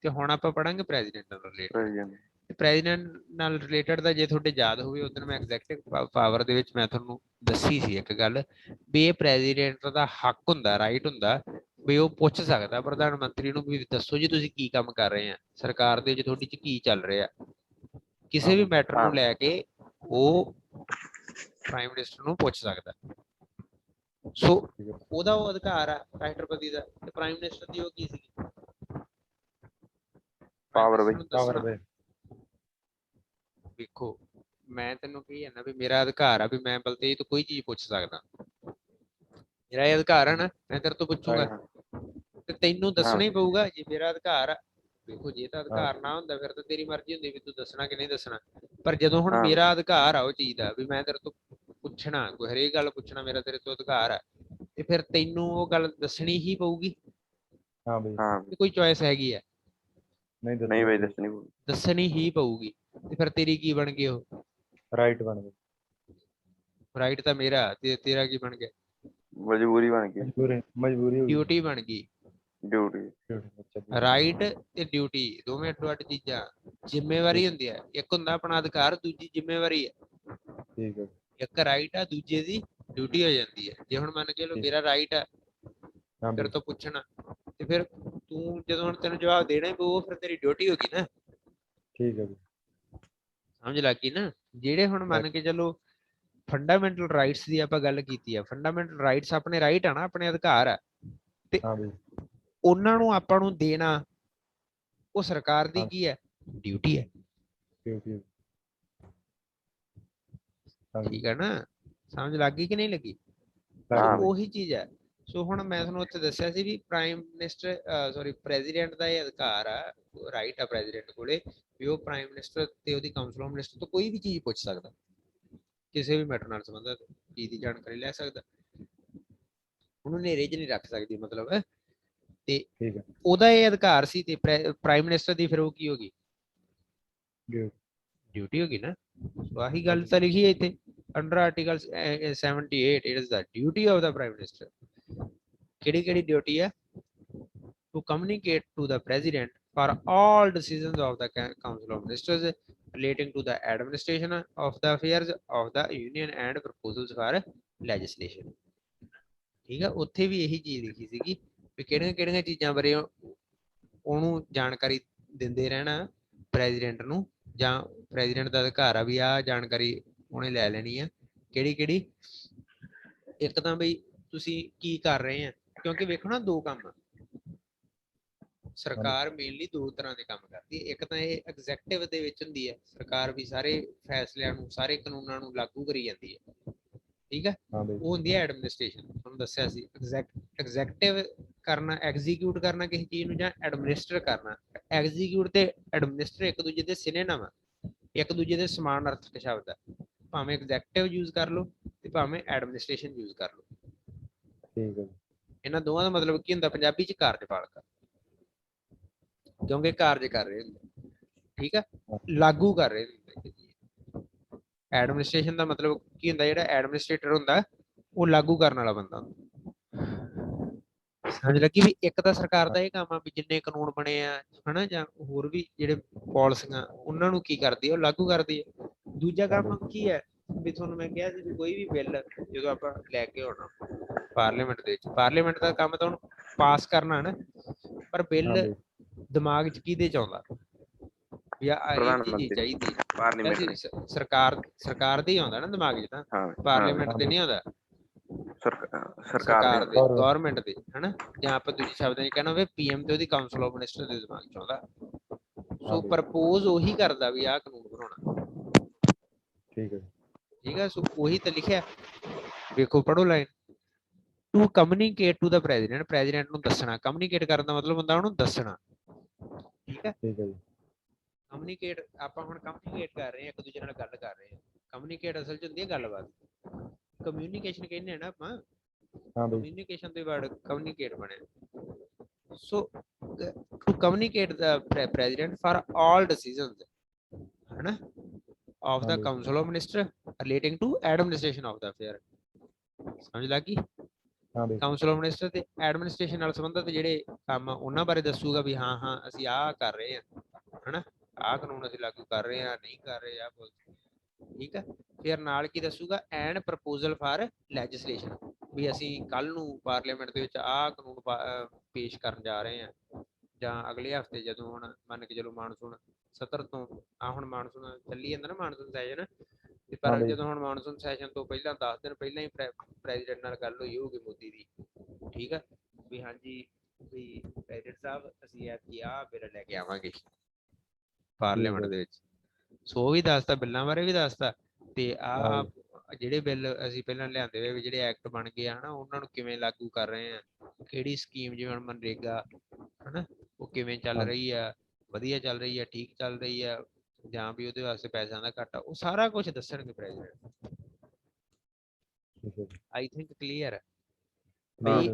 ਤੇ ਹੁਣ ਆਪਾਂ ਪੜਾਂਗੇ ਪ੍ਰੈਜ਼ੀਡੈਂਟ ਨਾਲ ਰਿਲੇਟਡ। President। ਪ੍ਰੈਜ਼ੀਡੈਂਟ ਨਾਲ ਰਿਲੇਟਡ ਦਾ ਜੇ ਤੁਹਾਡੇ ਯਾਦ ਹੋਵੇ, ਉਦੋਂ ਮੈਂ ਐਗਜ਼ੈਕਟਿਵ ਪਾਵਰ ਦੇ ਵਿੱਚ ਮੈਂ ਤੁਹਾਨੂੰ ਦੱਸੀ ਸੀ ਇੱਕ ਗੱਲ, ਵੀ ਇਹ ਪ੍ਰੈਜ਼ੀਡੈਂਟ ਦਾ ਹੱਕ ਹੁੰਦਾ, ਰਾਈਟ ਹੁੰਦਾ, ਵੀ ਉਹ ਪੁੱਛ ਸਕਦਾ ਪ੍ਰਧਾਨ ਮੰਤਰੀ ਨੂੰ ਵੀ ਦੱਸੋ ਜੀ ਤੁਸੀਂ ਕੀ ਕੰਮ ਕਰ ਰਹੇ ਆ, ਸਰਕਾਰ ਦੇ ਵਿੱਚ ਤੁਹਾਡੀ ਚ ਕੀ ਚੱਲ ਰਿਹਾ, ਕਿਸੇ ਵੀ ਮੈਟਰ ਨੂੰ ਲੈ ਕੇ ਉਹ ਪ੍ਰਾਈਮ ਮਿਨਿਸਟਰ ਨੂੰ ਪੁੱਛ ਸਕਦਾ। ਸੋ ਉਹਦਾ ਉਹ ਅਧਿਕਾਰ ਆ ਰਾਸ਼ਟਰਪਤੀ ਦਾ, ਤੇ ਪ੍ਰਾਈਮ ਮਿਨਿਸਟਰ ਦੀ ਉਹ ਕੀ ਸੀ? ਪਾਵਰ ਬਈ। ਪਾਵਰ ਦੇ ਵੇਖੋ ਮੈਂ ਤੈਨੂੰ ਕਹੀ ਜਾਂਦਾ ਵੀ ਮੇਰਾ ਅਧਿਕਾਰ ਆ ਵੀ ਮੈਂ ਬਲਤੇਜ ਤੋਂ ਕੋਈ ਚੀਜ਼ ਪੁੱਛ ਸਕਦਾ, ਮੇਰਾ ਇਹ ਅਧਿਕਾਰ ਆ ਨਾ, ਮੈਂ ਤੇਰੇ ਤੋਂ ਪੁੱਛੂਗਾ ਤੇ ਤੈਨੂੰ ਦੱਸਣਾ ਹੀ ਪਊਗਾ ਜੇ ਮੇਰਾ ਅਧਿਕਾਰ ਆ। ਵੇਖੋ ਜੇ ਤਾਂ ਅਧਿਕਾਰ ਨਾ ਹੁੰਦਾ ਫਿਰ ਤਾਂ ਤੇਰੀ ਮਰਜ਼ੀ ਹੁੰਦੀ ਵੀ ਤੂੰ ਦੱਸਣਾ ਕਿ ਨਹੀਂ ਦੱਸਣਾ, ਪਰ ਜਦੋਂ ਹੁਣ ਮੇਰਾ ਅਧਿਕਾਰ ਆ ਉਹ ਚੀਜ਼ ਦਾ ਵੀ ਮੈਂ ਤੇਰੇ ਤੋਂ ਪੁੱਛਣਾ, ਕੋਈ ਹਰੇਕ ਗੱਲ ਪੁੱਛਣਾ ਮੇਰਾ ਤੇਰੇ ਤੋਂ ਅਧਿਕਾਰ ਆ, ਤੇ ਫਿਰ ਤੈਨੂੰ ਉਹ ਗੱਲ ਦੱਸਣੀ ਹੀ ਪਊਗੀ। ਹਾਂ ਬਈ। ਤੇ ਕੋਈ ਚੋਇਸ ਹੈਗੀ ਆ? ਨਹੀਂ ਬਈ ਦੱਸਣੀ ਪਊ। ਦੱਸਣੀ ਹੀ ਪਊਗੀ। ਤੇ ਫਿਰ ਤੇਰੀ ਕੀ ਬਣ ਗਈ? ਉਹ ਰਾਈਟ ਬਣ ਗਈ। ਰਾਈਟ ਤਾਂ ਮੇਰਾ, ਤੇ ਤੇਰਾ ਕੀ ਬਣ ਗਿਆ? ਮਜਬੂਰੀ ਬਣ ਗਈ। ਮਜਬੂਰੀ ਹੋ ਗਈ। ਡਿਊਟੀ ਬਣ ਗਈ। ਡਿਊਟੀ। ਰਾਈਟ ਤੇ ਡਿਊਟੀ ਦੋਵੇਂ ਅੱਡੋ ਅੱਡ ਚੀਜ਼ਾਂ। ਜ਼ਿੰਮੇਵਾਰੀ ਹੁੰਦੀ ਹੈ, ਇੱਕ ਹੁੰਦਾ ਆਪਣਾ ਅਧਿਕਾਰ, ਦੂਜੀ ਜ਼ਿੰਮੇਵਾਰੀ ਹੈ। ਠੀਕ ਹੈ। ਇੱਕ ਰਾਈਟ ਆ, ਦੂਜੇ ਦੀ ਡਿਊਟੀ ਹੋ ਜਾਂਦੀ ਹੈ। ਜੇ ਹੁਣ ਮੰਨ ਕੇ ਲੋ ਮੇਰਾ ਰਾਈਟ ਆ ਤੇਰੇ ਤੋਂ ਪੁੱਛਣਾ, ਤੇ ਫਿਰ ਤੂੰ ਜਦੋਂ ਹੁਣ ਤੈਨੂੰ ਜਵਾਬ ਦੇਣਾ ਹੀ ਪਊ, ਫਿਰ ਤੇਰੀ ਡਿਊਟੀ ਹੋ ਗਈ ਨਾ। ਠੀਕ ਹੈ ਜੀ। ਸਮਝ ਲੱਗ ਗਈ ਨਾ? ਜਿਹੜੇ ਹੁਣ ਮੰਨ ਕੇ ਚਲੋ ਫੰਡਾਮੈਂਟਲ ਰਾਈਟਸ ਦੀ ਆਪਾਂ ਗੱਲ ਕੀਤੀ ਆ, ਫੰਡਾਮੈਂਟਲ ਰਾਈਟਸ ਆਪਣੇ ਰਾਈਟ ਆ ਨਾ, ਆਪਣੇ ਅਧਿਕਾਰ ਆ, ਤੇ ਉਹਨਾਂ ਨੂੰ ਆਪਾਂ ਨੂੰ ਦੇਣਾ ਉਹ ਸਰਕਾਰ ਦੀ ਕੀ ਹੈ? ਡਿਊਟੀ ਹੈ। ਠੀਕ ਹੈ ਨਾ? ਸਮਝ ਲੱਗ ਗਈ ਕਿ ਨਹੀਂ ਲੱਗੀ? ਉਹੀ ਚੀਜ਼ ਹੈ। ਸੋ ਹੁਣ ਮੈਂ ਤੁਹਾਨੂੰ ਉੱਥੇ ਦੱਸਿਆ ਸੀ ਵੀ ਪ੍ਰਾਈਮ ਮਿਨਿਸਟਰ ਸੌਰੀ ਪ੍ਰੈਜ਼ੀਡੈਂਟ ਦਾ ਇਹ ਅਧਿਕਾਰ ਆ, ਰਾਈਟ ਆ ਪ੍ਰੈਜ਼ੀਡੈਂਟ ਕੋਲੇ, ਵੀ ਉਹ ਪ੍ਰਾਈਮ ਮਿਨਿਸਟਰ ਤੇ ਉਹਦੀ ਕਾਉਂਸਲ ਆਫ ਮਿਨਿਸਟਰ ਤੋਂ ਕੋਈ ਵੀ ਚੀਜ਼ ਪੁੱਛ ਸਕਦਾ, ਕਿਸੇ ਵੀ ਮੈਟਰ ਨਾਲ ਸੰਬੰਧਿਤ ਚੀਜ਼ ਦੀ ਜਾਣਕਾਰੀ ਲੈ ਸਕਦਾ, ਉਹਨੂੰ ਨੇਰੇ 'ਚ ਨਹੀਂ ਰੱਖ ਸਕਦੀ ਮਤਲਬ। ਤੇ ਉਹਦਾ ਇਹ ਅਧਿਕਾਰ ਸੀ, ਤੇ ਪ੍ਰਾਈਮ ਮਿਨਿਸਟਰ ਦੀ ਫਿਰ ਉਹ ਕੀ ਹੋ ਗਈ? ਡਿਊਟੀ ਹੋ ਗਈ ਨਾ। ਸੋ ਆਹੀ ਗੱਲ ਤਾਂ ਲਿਖੀ ਹੈ ਇੱਥੇ under article 78, it is the duty of the prime minister. ਕਿਹੜੀ ਕਿਹੜੀ ਡਿਊਟੀ ਹੈ? To communicate to the president for all decisions of the council of ministers relating to the administration of the affairs of the union and proposals for legislation। ਠੀਕ ਹੈ, ਉੱਥੇ ਵੀ ਇਹੀ ਚੀਜ਼ ਲਿਖੀ ਸੀਗੀ ਵੀ ਕਿਹੜੀਆਂ ਕਿਹੜੀਆਂ ਚੀਜ਼ਾਂ ਬਾਰੇ ਉਹਨੂੰ ਜਾਣਕਾਰੀ ਦਿੰਦੇ ਰਹਿਣਾ ਪ੍ਰੈਜ਼ੀਡੈਂਟ ਨੂੰ, ਜਾਂ ਪ੍ਰੈਜ਼ੀਡੈਂਟ ਦਾ ਅਧਿਕਾਰ ਆ ਵੀ ਆਹ ਜਾਣਕਾਰੀ ਉਹਨੇ ਲੈ ਲੈਣੀ ਆ। ਕਿਹੜੀ ਕਿਹੜੀ? ਇੱਕ ਤਾਂ ਬਈ ਤੁਸੀਂ ਕੀ ਕਰ ਰਹੇ ਆ, ਕਿਉਂਕਿ ਵੇਖੋ ਨਾ ਦੋ ਕੰਮ ਆ, ਸਰਕਾਰ ਮੇਨਲੀ ਦੋ ਤਰ੍ਹਾਂ ਦੇ ਕੰਮ ਕਰਦੀ ਹੈ। ਇੱਕ ਤਾਂ ਇਹ ਐਗਜ਼ੈਕਟਿਵ ਦੇ ਵਿੱਚ ਹੁੰਦੀ ਹੈ, ਸਰਕਾਰ ਵੀ ਸਾਰੇ ਫੈਸਲਿਆਂ ਨੂੰ, ਸਾਰੇ ਕਾਨੂੰਨਾਂ ਨੂੰ ਲਾਗੂ ਕਰੀ ਜਾਂਦੀ ਹੈ। ਠੀਕ ਹੈ, ਉਹ ਹੁੰਦੀ ਹੈ ਐਡਮਿਨਿਸਟ੍ਰੇਸ਼ਨ। ਤੁਹਾਨੂੰ ਦੱਸਿਆ ਸੀ ਐਗਜ਼ੈਕਟਿਵ ਕਰਨਾ, ਐਗਜ਼ੀਕਿਊਟ ਕਰਨਾ ਕਿਸੇ ਚੀਜ਼ ਨੂੰ, ਜਾਂ ਐਡਮਿਨਿਸਟਰ ਕਰਨਾ। ਐਗਜ਼ੀਕਿਊਟ ਤੇ ਐਡਮਿਨਿਸਟਰ ਇੱਕ ਦੂਜੇ ਦੇ ਸਿਨੋਨਿਮ ਆ, ਇੱਕ ਦੂਜੇ ਦੇ ਸਮਾਨ ਅਰਥਕ ਸ਼ਬਦ ਆ। ਭਾਵੇਂ ਐਗਜ਼ੈਕਟਿਵ ਯੂਜ਼ ਕਰ ਲਓ ਤੇ ਭਾਵੇਂ ਐਡਮਿਨਿਸਟ੍ਰੇਸ਼ਨ ਯੂਜ਼ ਕਰ ਲਓ। ਠੀਕ ਹੈ, ਇਹਨਾਂ ਦੋਵਾਂ ਦਾ ਮਤਲਬ ਕੀ ਹੁੰਦਾ ਪੰਜਾਬੀ 'ਚ? ਕਾਰਜਪਾਲਿਕਾ, ਕਿਉਂਕਿ ਕਾਰਜ ਕਰ ਰਹੇ ਹੁੰਦੇ। ਠੀਕ ਹੈ, ਲਾਗੂ ਕਰ ਰਹੇ ਹੁੰਦੇ। ਐਡਮਿਨਿਸਟ੍ਰੇਸ਼ਨ ਦਾ ਮਤਲਬ ਕੀ ਹੁੰਦਾ? ਜਿਹੜਾ ਐਡਮਿਨਿਸਟ੍ਰੇਟਰ ਹੁੰਦਾ ਉਹ ਲਾਗੂ ਕਰਨ ਵਾਲਾ ਬੰਦਾ ਹੁੰਦਾ। ਸਮਝ ਲੱਗੀ? ਵੀ ਇੱਕ ਤਾਂ ਸਰਕਾਰ ਦਾ ਇਹ ਕੰਮ ਆ ਵੀ ਜਿੰਨੇ ਕਾਨੂੰਨ ਬਣੇ ਆ ਹਨਾ, ਜਾਂ ਹੋਰ ਵੀ ਜਿਹੜੇ ਪਾਲਿਸੀਆਂ, ਉਹਨਾਂ ਨੂੰ ਕੀ ਕਰਦੀ ਹੈ? ਉਹ ਲਾਗੂ ਕਰਦੀ ਹੈ। ਦੂਜਾ ਕੰਮ ਕੀ ਹੈ ਵੀ ਤੁਹਾਨੂੰ ਮੈਂ ਕਿਹਾ ਸੀ ਵੀ ਕੋਈ ਵੀ ਬਿੱਲ ਜਦੋਂ ਆਪਾਂ ਲੈ ਕੇ ਆਉਣਾ ਪਾਰਲੀਮੈਂਟ ਦੇ ਵਿੱਚ, ਪਾਰਲੀਮੈਂਟ ਦਾ ਕੰਮ ਤਾਂ ਉਹਨੂੰ ਪਾਸ ਕਰਨਾ ਨਾ, ਪਰ ਬਿੱਲ ਦਿਮਾਗ 'ਚ ਕਿਹਦੇ 'ਚ ਆਉਂਦਾ ਵੀ ਇਹ ਚੀਜ਼ ਚਾਹੀਦੀ? ਸਰਕਾਰ ਦੇ ਹੀ ਆਉਂਦਾ ਨਾ ਦਿਮਾਗ 'ਚ, ਤਾਂ ਪਾਰਲੀਮੈਂਟ ਤੇ ਨਹੀਂ ਆਉਂਦਾ, ਸਰਕਾਰ ਦੇ, ਗਵਰਨਮੈਂਟ ਦੇ, ਹਨਾ। ਜਾਂ ਆਪਾਂ ਦੂਜੇ ਸ਼ਬਦਾਂ 'ਚ ਕਹਿਣਾ ਹੋਵੇ ਪੀਐਮ ਤੇ ਉਹਦੀ ਕਾਉਂਸਲ ਆਫ ਮਿਨਿਸਟਰ ਦੇ ਦਿਮਾਗ 'ਚ ਆਉਂਦਾ। ਸੋ ਪ੍ਰਪੋਜ਼ ਉਹੀ ਕਰਦਾ ਵੀ ਆਹ ਕਾਨੂੰਨ ਬਣਾਉਣਾ। ਠੀਕ ਹੈ, ਠੀਕ ਹੈ। ਸੋ ਉਹੀ ਤਾਂ ਲਿਖਿਆ, ਵੇਖੋ ਪੜ੍ਹੋ line. To communicate to the president, president ਨੂੰ ਦੱਸਣਾ। ਕਮਿਊਨੀਕੇਟ ਕਰਨ ਦਾ ਮਤਲਬ ਹੁੰਦਾ ਉਹਨੂੰ ਦੱਸਣਾ। ਠੀਕ ਹੈ, ਠੀਕ ਹੈ ਜੀ। ਕਮਿਊਨੀਕੇਟ ਆਪਾਂ ਹੁਣ ਕਮਿਊਨੀਕੇਟ ਕਰ ਰਹੇ ਹਾਂ, ਇੱਕ ਦੂਜੇ ਨਾਲ ਗੱਲ ਕਰ ਰਹੇ ਹਾਂ। ਕਮਿਊਨੀਕੇਟ ਅਸਲ 'ਚ ਹੁੰਦੀ ਹੈ ਗੱਲਬਾਤ। ਕਮਿਊਨੀਕੇਸ਼ਨ ਕਹਿੰਦੇ ਆ ਨਾ ਆਪਾਂ, ਹਾਂ ਬਈ ਕਮਿਊਨੀਕੇਸ਼ਨ ਦੇ ਵਰਡ ਕਮਿਊਨੀਕੇਟ ਬਣਿਆ। So to communicate the president for all decisions ਹੈ ਨਾ of the ਹਾਂਜੀ। council of minister relating to administration of the affair। ਸਮਝ ਲੱਗ ਗਈ? ਹਾਂ ਬਈ ਕਾਉਂਸਲ ਆਫ ਮਿਨਿਸਟਰ ਤੇ ਐਡਮਿਨਿਸਟ੍ਰੇਸ਼ਨ ਨਾਲ ਸੰਬੰਧਿਤ ਜਿਹੜੇ ਕੰਮ ਆ ਉਹਨਾਂ ਬਾਰੇ ਦੱਸੂਗਾ ਵੀ ਹਾਂ ਹਾਂ ਅਸੀਂ ਆਹ ਕਰ ਰਹੇ ਹਾਂ ਹਨਾ, ਆਹ ਕਾਨੂੰਨ ਅਸੀਂ ਲਾਗੂ ਕਰ ਰਹੇ ਹਾਂ, ਨਹੀਂ ਕਰ ਰਹੇ ਆ ਠੀਕ ਹੈ। ਫਿਰ ਨਾਲ ਕੀ ਦੱਸੂਗਾ, ਐਂਡ ਪ੍ਰਪੋਜ਼ਲ ਫਾਰ ਲੈਜਿਸਲੇਸ਼ਨ, ਵੀ ਅਸੀਂ ਕੱਲ ਨੂੰ ਪਾਰਲੀਮੈਂਟ ਦੇ ਵਿੱਚ ਆਹ ਕਾਨੂੰਨ ਪੇਸ਼ ਕਰਨ ਜਾ ਰਹੇ ਹਾਂ, ਜਾਂ ਅਗਲੇ ਹਫ਼ਤੇ ਜਦੋਂ ਹੁਣ ਮੰਨ ਕੇ ਚਲੋ ਮਾਨਸੂਨ 70 ਤੋਂ ਆ ਹੁਣ ਮਾਨਸੂਨ ਚੱਲੀ ਜਾਂਦਾ ਨਾ, ਮਾਨਸੂਨ ਸੈਸ਼ਨ। ਤੇ ਹਾਂ ਪਰ ਬਈ ਜਦੋਂ ਹੁਣ ਮਾਨਸੂਨ ਸੈਸ਼ਨ ਤੋਂ ਪਹਿਲਾਂ 10 ਦਿਨ ਪਹਿਲਾਂ ਹੀ ਪ੍ਰੈਜ਼ੀਡੈਂਟ ਨਾਲ ਗੱਲ ਹੋਈ ਹੋਊਗੀ ਮੋਦੀ ਦੀ, ਠੀਕ ਹੈ, ਵੀ ਹਾਂਜੀ ਵੀ ਪ੍ਰੈਜ਼ੀਡੈਂਟ ਸਾਹਿਬ ਅਸੀਂ ਐਤਕੀ ਆਹ ਬਿੱਲ ਲੈ ਕੇ ਆਵਾਂਗੇ ਪਾਰਲੀਮੈਂਟ ਦੇ ਵਿੱਚ। ਸੋ ਉਹ ਵੀ ਦੱਸਤਾ, ਬਿੱਲਾਂ ਬਾਰੇ ਵੀ ਦੱਸਤਾ, ਤੇ ਆਹ ਜਿਹੜੇ ਬਿੱਲ ਅਸੀਂ ਪਹਿਲਾਂ ਲਿਆਂਦੇ ਹੋਏ ਵੀ ਜਿਹੜੇ ਐਕਟ ਬਣ ਗਏ ਆ ਹਨਾ, ਉਹਨਾਂ ਨੂੰ ਕਿਵੇਂ ਲਾਗੂ ਕਰ ਰਹੇ ਆ, ਕਿਹੜੀ ਸਕੀਮ ਜਿਵੇਂ ਹੁਣ ਮਨਰੇਗਾ ਹਨਾ ਉਹ ਕਿਵੇਂ ਚੱਲ ਰਹੀ ਆ, ਵਧੀਆ ਚੱਲ ਰਹੀ ਆ, ਠੀਕ ਚੱਲ ਰਹੀ ਆ, ਜਾਂ ਵੀ ਉਹਦੇ ਵਾਸਤੇ ਪੈਸਿਆਂ ਦਾ ਘਾਟਾ, ਉਹ ਸਾਰਾ ਕੁਝ ਦੱਸਣਗੇ ਪ੍ਰੈਜ਼ੀਡੈਂਟ। ਆਈ ਥਿੰਕ ਕਲੀਅਰ ਹੈ ਬਈ।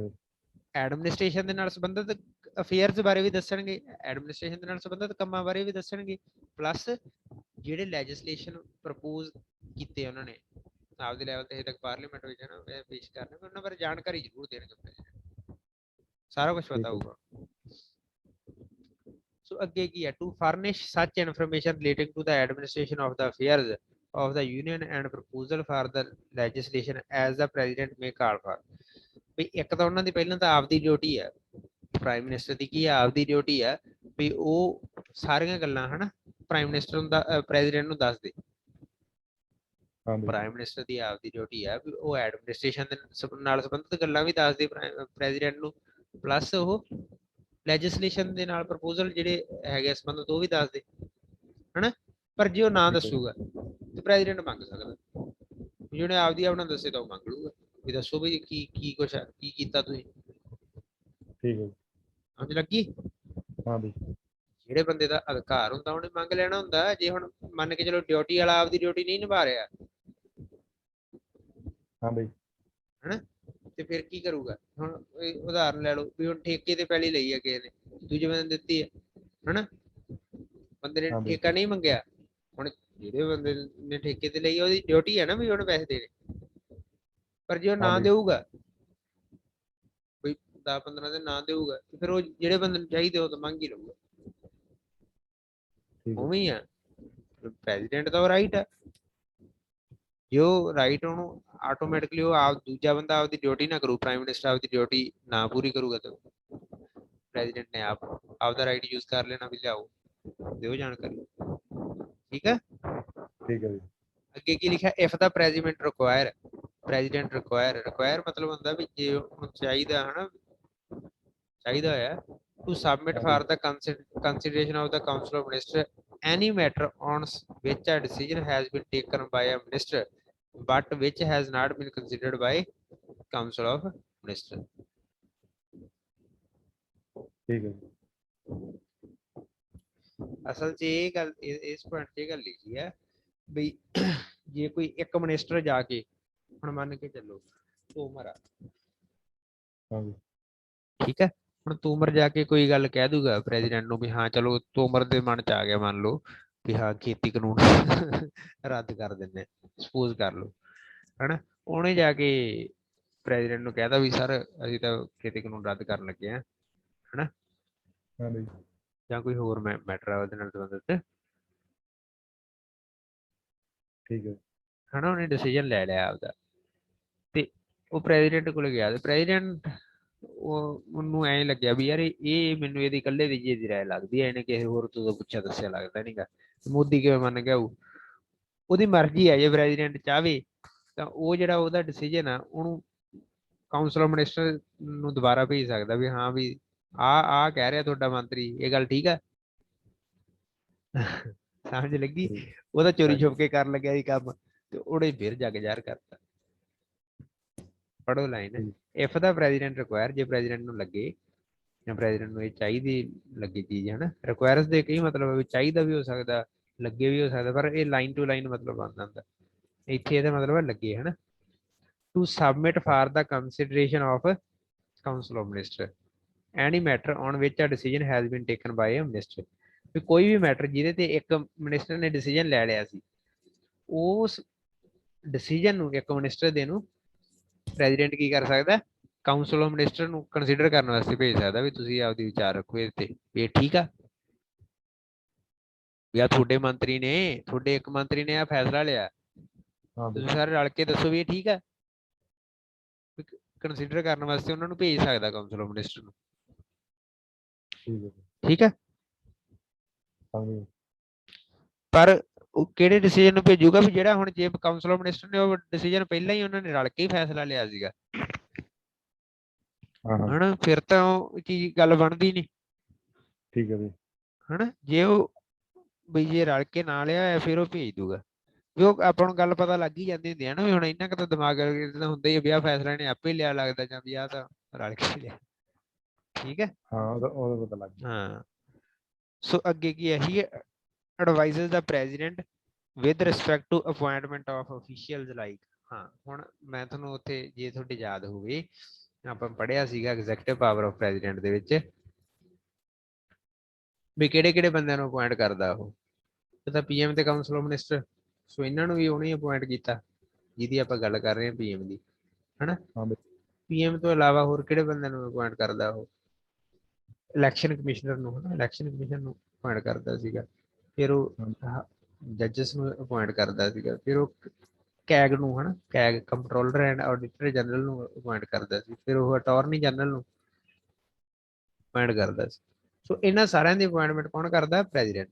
ਐਡਮਿਨਿਸਟ੍ਰੇਸ਼ਨ ਦੇ ਨਾਲ ਸੰਬੰਧਿਤ ਅਫੇਅਰਸ ਬਾਰੇ ਵੀ ਦੱਸਣਗੇ, ਐਡਮਿਨਿਸਟ੍ਰੇਸ਼ਨ ਦੇ ਨਾਲ ਸੰਬੰਧਿਤ ਕੰਮਾਂ ਬਾਰੇ ਵੀ ਦੱਸਣਗੇ, ਪਲੱਸ ਜਿਹੜੇ ਲੈਜਿਸਲੇਸ਼ਨ ਪ੍ਰਪੋਜ਼ ਕੀਤੇ ਉਹਨਾਂ ਨੇ ਆਪਦੇ ਲੈਵਲ ਤੇ ਹਜੇ ਤੱਕ ਪਾਰਲੀਮੈਂਟ ਵਿੱਚ ਨਾ ਪੇਸ਼ ਕਰਨੇ, ਉਹਨਾਂ ਬਾਰੇ ਜਾਣਕਾਰੀ ਜ਼ਰੂਰ ਦੇਣਗੇ, ਸਾਰਾ ਕੁਝ ਪਤਾ ਹੋਊਗਾ। ਸੋ ਅੱਗੇ ਕੀ ਹੈ, to furnish such information relating to the administration of the affairs of the union and proposal for the legislation as the president may call for। ਵੀ ਇੱਕ ਤਾਂ ਉਹਨਾਂ ਦੀ ਪਹਿਲਾਂ ਤਾਂ ਆਪਦੀ ਡਿਊਟੀ ਹੈ, ਪ੍ਰਾਈਮ ਮਿਨਿਸਟਰ ਦੀ ਕੀ ਆਪਦੀ ਡਿਊਟੀ ਹੈ ਵੀ ਉਹ ਸਾਰੀਆਂ ਗੱਲਾਂ ਹਨਾ ਪ੍ਰਾਈਮ ਮਿਨਿਸਟਰ ਨੂੰ ਪ੍ਰੈਜ਼ੀਡੈਂਟ ਨੂੰ ਦੱਸ ਦੇ। ਪ੍ਰਾਈਮ ਮਿਨਿਸਟਰ ਦੀ ਆਪਦੀ ਡਿਊਟੀ ਹੈ ਵੀ ਉਹ ਐਡਮਿਨਿਸਟ੍ਰੇਸ਼ਨ ਦੇ ਨਾਲ ਸੰਬੰਧਿਤ ਗੱਲਾਂ ਵੀ ਦੱਸਦੇ ਪ੍ਰੈਜ਼ੀਡੈਂਟ ਨੂੰ, ਪਲੱਸ ਉਹ ਲੈਜਿਸਲੇਸ਼ਨ ਦੇ ਨਾਲ ਪ੍ਰਪੋਜ਼ਲ ਜਿਹੜੇ ਹੈਗੇ ਸੰਬੰਧਿਤ ਉਹ ਵੀ ਦੱਸਦੇ ਹਨਾ। ਪਰ ਜੇ ਉਹ ਨਾ ਦੱਸੂਗਾ ਤੇ ਪ੍ਰੈਜ਼ੀਡੈਂਟ ਮੰਗ ਸਕਦਾ, ਜਿਹਨੇ ਆਪਦੀ ਆਪਣਾ ਦੱਸੇ ਤਾਂ ਉਹ ਮੰਗ ਲੂਗਾ ਵੀ ਦੱਸੋ ਵੀ ਕੀ ਕੁਛ ਹੈ, ਕੀ ਕੀਤਾ ਤੁਸੀਂ। ਠੀਕ ਹੈ, ਸਮਝ ਲੱਗੀ? ਹਾਂ ਬਈ। ਜਿਹੜੇ ਬੰਦੇ ਦਾ ਅਧਿਕਾਰ ਹੁੰਦਾ ਉਹਨੇ ਮੰਗ ਲੈਣਾ ਹੁੰਦਾ। ਜੇ ਹੁਣ ਮੰਨ ਕੇ ਚਲੋ ਡਿਊਟੀ ਵਾਲਾ ਆਪਦੀ ਡਿਊਟੀ ਨਹੀਂ ਨਿਭਾ ਰਿਹਾ ਹਾਂ ਬਈ ਹਨਾ, ਤੇ ਫਿਰ ਕੀ ਕਰੂਗਾ? ਹੁਣ ਉਦਾਹਰਨ ਲੈ ਲਓ ਵੀ ਹੁਣ ਠੇਕੇ ਤੇ ਪੈਲੀ ਲਈ ਹੈ ਕਿਸੇ ਨੇ, ਦੂਜੇ ਬੰਦੇ ਨੇ ਦਿੱਤੀ ਹੈ ਹਨਾ, ਬੰਦੇ ਨੇ ਠੇਕਾ ਨਹੀਂ ਮੰਗਿਆ, ਹੁਣ ਜਿਹੜੇ ਬੰਦੇ ਨੇ ਠੇਕੇ ਤੇ ਲਈ ਉਹਦੀ ਡਿਊਟੀ ਹੈ ਨਾ ਵੀ ਉਹਨੇ ਪੈਸੇ ਦੇਣੇ, ਪਰ ਜੇ ਉਹ ਨਾ ਦੇਊਗਾ ਕੋਈ 10-15 ਦਿਨ ਨਾ ਦੇਊਗਾ ਤੇ ਫਿਰ ਉਹ ਜਿਹੜੇ ਬੰਦੇ ਨੂੰ ਚਾਹੀਦੇ ਉਹ ਤਾਂ ਮੰਗ ਹੀ ਲਊਗਾ। ਉਵੇਂ ਹੀ ਆ, ਪ੍ਰੈਜ਼ੀਡੈਂਟ ਦਾ ਰਾਈਟ ਆ, ਜੋ ਰਾਈਟ ਉਹਨੂੰ ਆਟੋਮੈਟਿਕਲੀ ਉਹ ਆਪ ਦੂਜਾ ਬੰਦਾ ਆਪਦੀ ਡਿਊਟੀ ਨਾ ਕਰੂ, ਪ੍ਰਾਈਮ ਮਿਨਿਸਟਰ ਆਪਦੀ ਡਿਊਟੀ ਨਾ ਪੂਰੀ ਕਰੂਗਾ ਤਾਂ ਪ੍ਰੈਜ਼ੀਡੈਂਟ ਨੇ ਆਪਦਾ ਰਾਈਟ ਯੂਜ਼ ਕਰ ਲੈਣਾ ਵੀ ਲਿਆਓ ਦਿਓ ਜਾਣਕਾਰੀ। ਠੀਕ ਹੈ, ਠੀਕ ਹੈ। ਅੱਗੇ ਕੀ ਲਿਖਿਆ, ਇਫ ਦਾ ਪ੍ਰੈਜ਼ੀਡੈਂਟ ਰਿਕੁਆਇਰ ਮਤਲਬ ਹੁੰਦਾ ਵੀ ਜੇ ਉਹਨੂੰ ਚਾਹੀਦਾ ਹਨਾ, ਚਾਹੀਦਾ ਹੋਇਆ to submit for the consideration of the council of minister any matter on which a decision has been taken by a minister but which has not been considered by council of minister। ਠੀਕ ਹੈ। ਅਸਲ 'ਚ ਇਹ ਗੱਲ ਇਸ point 'ਤੇ ਇਹ ਗੱਲ ਲਿਖੀ ਹੈ ਵੀ ਜੇ ਕੋਈ ਇੱਕ ਮਿਨਿਸਟਰ ਜਾ ਕੇ ਹੁਣ ਮੰਨ ਕੇ ਚੱਲੋ ਤੋਮਰ ਆ, ਠੀਕ ਹੈ, ਹੁਣ ਤੋਮਰ ਜਾ ਕੇ ਕੋਈ ਗੱਲ ਕਹਿ ਦੂਗਾ ਪ੍ਰੈਜ਼ੀਡੈਂਟ ਨੂੰ ਵੀ ਹਾਂ ਚਲੋ ਤੋਮਰ ਦੇ ਮਨ 'ਚ ਆ ਗਿਆ ਮੰਨ ਲਓ ਵੀ ਹਾਂ ਖੇਤੀ ਕਾਨੂੰਨ ਰੱਦ ਕਰ ਦਿੰਦੇ, ਸਪੋਜ਼ ਕਰ ਲਓ ਹਨਾ, ਉਹਨੇ ਜਾ ਕੇ ਪ੍ਰੈਜ਼ੀਡੈਂਟ ਨੂੰ ਕਹਿਤਾ ਵੀ ਸਰ ਅਸੀਂ ਤਾਂ ਖੇਤੀ ਕਾਨੂੰਨ ਰੱਦ ਕਰਨ ਲੱਗੇ ਆ ਹਨਾ, ਜਾਂ ਕੋਈ ਹੋਰ ਮੈਟਰ ਆ ਉਹਦੇ ਨਾਲ ਸੰਬੰਧਿਤ, ਠੀਕ ਹੈ ਹਨਾ, ਉਹਨੇ ਡਿਸੀਜਨ ਲੈ ਲਿਆ ਆਪਦਾ ਤੇ ਉਹ ਪ੍ਰੈਜ਼ੀਡੈਂਟ ਕੋਲ ਗਿਆ ਤੇ ਪ੍ਰੈਜ਼ੀਡੈਂਟ ਉਹਨੂੰ ਐਂ ਲੱਗਿਆ ਵੀ ਯਾਰ ਇਹ ਮੈਨੂੰ ਇਹਦੀ ਇਕੱਲੇ ਦੀ ਜੀ ਦੀ ਰਾਏ ਲੱਗਦੀ ਹੈ, ਇਹਨੇ ਕਿਸੇ ਹੋਰ ਤੋਂ ਪੁੱਛਿਆ ਦੱਸਿਆ ਲੱਗਦਾ ਨੀਗਾ, ਮੋਦੀ ਕਿਵੇਂ ਮੰਨ ਗਿਆ ਉਹ, ਉਹਦੀ ਮਰਜ਼ੀ ਹੈ, ਜੇ ਪ੍ਰੈਜ਼ੀਡੈਂਟ ਚਾਹਵੇ ਤਾਂ ਉਹ ਜਿਹੜਾ ਉਹਦਾ ਡਿਸੀਜਨ ਆ ਉਹਨੂੰ ਕਾਉਂਸਲ ਆਫ ਮਿਨਿਸਟਰ ਨੂੰ ਦੁਬਾਰਾ ਭੇਜ ਸਕਦਾ ਵੀ ਹਾਂ ਵੀ ਆਹ ਕਹਿ ਰਿਹਾ ਤੁਹਾਡਾ ਮੰਤਰੀ ਇਹ ਗੱਲ ਠੀਕ ਆ। ਸਮਝ ਲੱਗੀ? ਉਹਦਾ ਚੋਰੀ ਛੁਪ ਕੇ ਕਰਨ ਲੱਗਿਆ ਸੀ ਕੰਮ ਤੇ ਉਹਨੇ ਫਿਰ ਜੱਗ ਜ਼ਾਹਰ ਕਰਤਾ। ਪੜੋ line, if the president require, ਜੇ ਪ੍ਰੈਜ਼ੀਡੈਂਟ ਨੂੰ ਲੱਗੇ ਜਾਂ ਪ੍ਰੈਜ਼ੀਡੈਂਟ ਨੂੰ ਇਹ ਚਾਹੀਦੀ ਲੱਗੀ ਚੀਜ਼ ਹੈ ਨਾ। ਰਿਕੁਆਇਰਸ ਦੇ ਕਈ ਮਤਲਬ ਵੀ ਚਾਹੀਦਾ ਵੀ ਹੋ ਸਕਦਾ, ਲੱਗੇ ਵੀ ਹੋ ਸਕਦਾ, ਪਰ ਇਹ ਲਾਈਨ ਟੂ ਲਾਈਨ ਮਤਲਬ ਆਉਂਦਾ ਹੁੰਦਾ। ਇੱਥੇ ਇਹਦਾ ਮਤਲਬ ਹੈ ਲੱਗੇ ਹੈ ਨਾ। To submit for the consideration of council of minister any matter on which a decision has been taken by a minister. ਵੀ ਕੋਈ ਵੀ ਮੈਟਰ ਜਿਹਦੇ ਤੇ ਇੱਕ ਮਿਨਿਸਟਰ ਨੇ ਡਿਸੀਜਨ ਲੈ ਲਿਆ ਸੀ, ਉਸ ਡਿਸੀਜਨ ਨੂੰ ਇੱਕ ਮਿਨਿਸਟਰ ਦੇ ਨੂੰ ਪ੍ਰੈਜ਼ੀਡੈਂਟ ਕੀ ਕਰ ਸਕਦਾ, ਕਾਉਂਸਲ ਆਫ ਮਿਨਿਸਟਰ ਨੂੰ ਕੰਸੀਡਰ ਕਰਨ ਵਾਸਤੇ ਭੇਜ ਸਕਦਾ ਵੀ ਤੁਸੀਂ ਆਪਦੀ ਵਿਚਾਰ ਰੱਖੋ ਇਹਦੇ ਤੇ ਵੀ ਇਹ ਠੀਕ ਆ, ਵੀ ਆ ਤੁਹਾਡੇ ਮੰਤਰੀ ਨੇ, ਤੁਹਾਡੇ ਇੱਕ ਮੰਤਰੀ ਨੇ ਆ ਫੈਸਲਾ ਲਿਆ, ਹਾਂ ਬਈ ਤੁਸੀਂ ਸਾਰੇ ਰਲ ਕੇ ਦੱਸੋ ਵੀ ਇਹ ਠੀਕ ਆ। ਕੰਸੀਡਰ ਕਰਨ ਵਾਸਤੇ ਉਹਨਾਂ ਨੂੰ ਭੇਜ ਸਕਦਾ ਕਾਉਂਸਲ ਆਫ ਮਿਨਿਸਟਰ ਨੂੰ। ਠੀਕ ਹੈ ਠੀਕ ਹੈ, ਸਮਝ ਗਏ। ਪਰ ਉਹ ਕਿਹੜੇ ਡਿਸੀਜਨ ਨੂੰ ਭੇਜੂਗਾ ਵੀ ਜਿਹੜਾ ਹੁਣ ਜੇ ਕਾਉਂਸਲ ਆਫ ਮਿਨਿਸਟਰ ਨੇ ਉਹ ਡਿਸੀਜਨ ਪਹਿਲਾਂ ਹੀ ਉਹਨਾਂ ਨੇ ਰਲ ਕੇ ਹੀ ਫੈਸਲਾ ਲਿਆ ਸੀਗਾ ਹਾਂ ਹਾਂ ਹਨਾ, ਫਿਰ ਤਾਂ ਉਹ ਚੀਜ਼ ਗੱਲ ਬਣਦੀ ਨਹੀਂ ਠੀਕ ਹੈ ਬਈ। ਹਨਾ। ਜੇ ਉਹ ਵੀ ਜੇ ਰਲ ਕੇ ਨਾ ਲਿਆ ਹੋਇਆ ਫਿਰ ਉਹ ਭੇਜ ਦੂਗਾ ਵੀ ਉਹ ਆਪਾਂ ਨੂੰ ਗੱਲ ਪਤਾ ਲੱਗ ਹੀ ਜਾਂਦੀ ਹੁੰਦੀ ਹੈ ਨਾ ਵੀ ਹੁਣ ਇਹਨਾਂ ਕੁ ਤਾਂ ਦਿਮਾਗ ਤਾਂ ਹੁੰਦਾ ਹੀ ਆ ਵੀ ਆਹ ਫੈਸਲਾ ਨੇ ਆਪੇ ਲਿਆ ਲੱਗਦਾ ਜਾਂ ਵੀ ਆਹ ਤਾਂ ਰਲ ਕੇ ਲਿਆ। ਠੀਕ ਹੈ, ਹਾਂ ਉਹਦਾ ਪਤਾ ਲੱਗ ਗਿਆ। ਹਾਂ। ਸੋ ਅੱਗੇ ਕੀ ਹੈ, ਹੀ advises the president with respect to appointment of officials like, ਹਾਂ ਹੁਣ ਮੈਂ ਤੁਹਾਨੂੰ ਉੱਥੇ ਜੇ ਤੁਹਾਡੇ ਯਾਦ ਹੋਵੇ ਆਪਾਂ ਪੜ੍ਹਿਆ ਸੀਗਾ ਐਗਜ਼ੈਕਟਿਵ ਪਾਵਰ ਆਫ ਪ੍ਰੈਜ਼ੀਡੈਂਟ ਦੇ ਵਿੱਚ ਵੀ ਕਿਹੜੇ ਕਿਹੜੇ ਬੰਦਿਆਂ ਨੂੰ ਅਪੁਆਇੰਟ ਕਰਦਾ ਉਹ, ਤਾਂ ਪੀਐਮ ਤੇ ਕਾਉਂਸਲ ਆਫ ਮਿਨਿਸਟਰ। ਸੋ ਇਹਨਾਂ ਨੂੰ ਵੀ ਉਹਨੇ ਅਪੁਆਇੰਟ ਕੀਤਾ ਜਿਹਦੀ ਆਪਾਂ ਗੱਲ ਕਰ ਰਹੇ ਹਾਂ ਪੀਐਮ ਦੀ, ਹਨਾ। ਹਾਂ ਬਈ ਪੀਐਮ ਤੋਂ ਇਲਾਵਾ ਹੋਰ ਕਿਹੜੇ ਬੰਦਿਆਂ ਨੂੰ ਅਪੁਆਇੰਟ ਕਰਦਾ ਉਹ, ਇਲੈਕਸ਼ਨ ਕਮਿਸ਼ਨਰ ਨੂੰ, ਹਨਾ ਇਲੈਕਸ਼ਨ ਕਮਿਸ਼ਨ ਨੂੰ ਅਪੁਆਇੰਟ ਕਰਦਾ ਸੀਗਾ। ਫਿਰ ਉਹ ਹਾਂ ਜੱਜਸ ਨੂੰ ਅਪੁਆਇੰਟ ਕਰਦਾ ਸੀਗਾ। ਫਿਰ ਉਹ ਕੈਗ ਨੂੰ, ਹਨਾ CAG comptroller and auditor general ਨੂੰ ਅਪੁਆਇੰਟ ਕਰਦਾ ਸੀ। ਫਿਰ ਉਹ ਅਟਾਰਨੀ ਜਨਰਲ ਨੂੰ ਅਪੁਆਇੰਟ ਕਰਦਾ ਸੀ। ਸੋ ਇਹਨਾਂ ਸਾਰਿਆਂ ਦੀ ਅਪੁਆਇੰਟਮੈਂਟ ਕੌਣ ਕਰਦਾ, ਪ੍ਰੈਜ਼ੀਡੈਂਟ।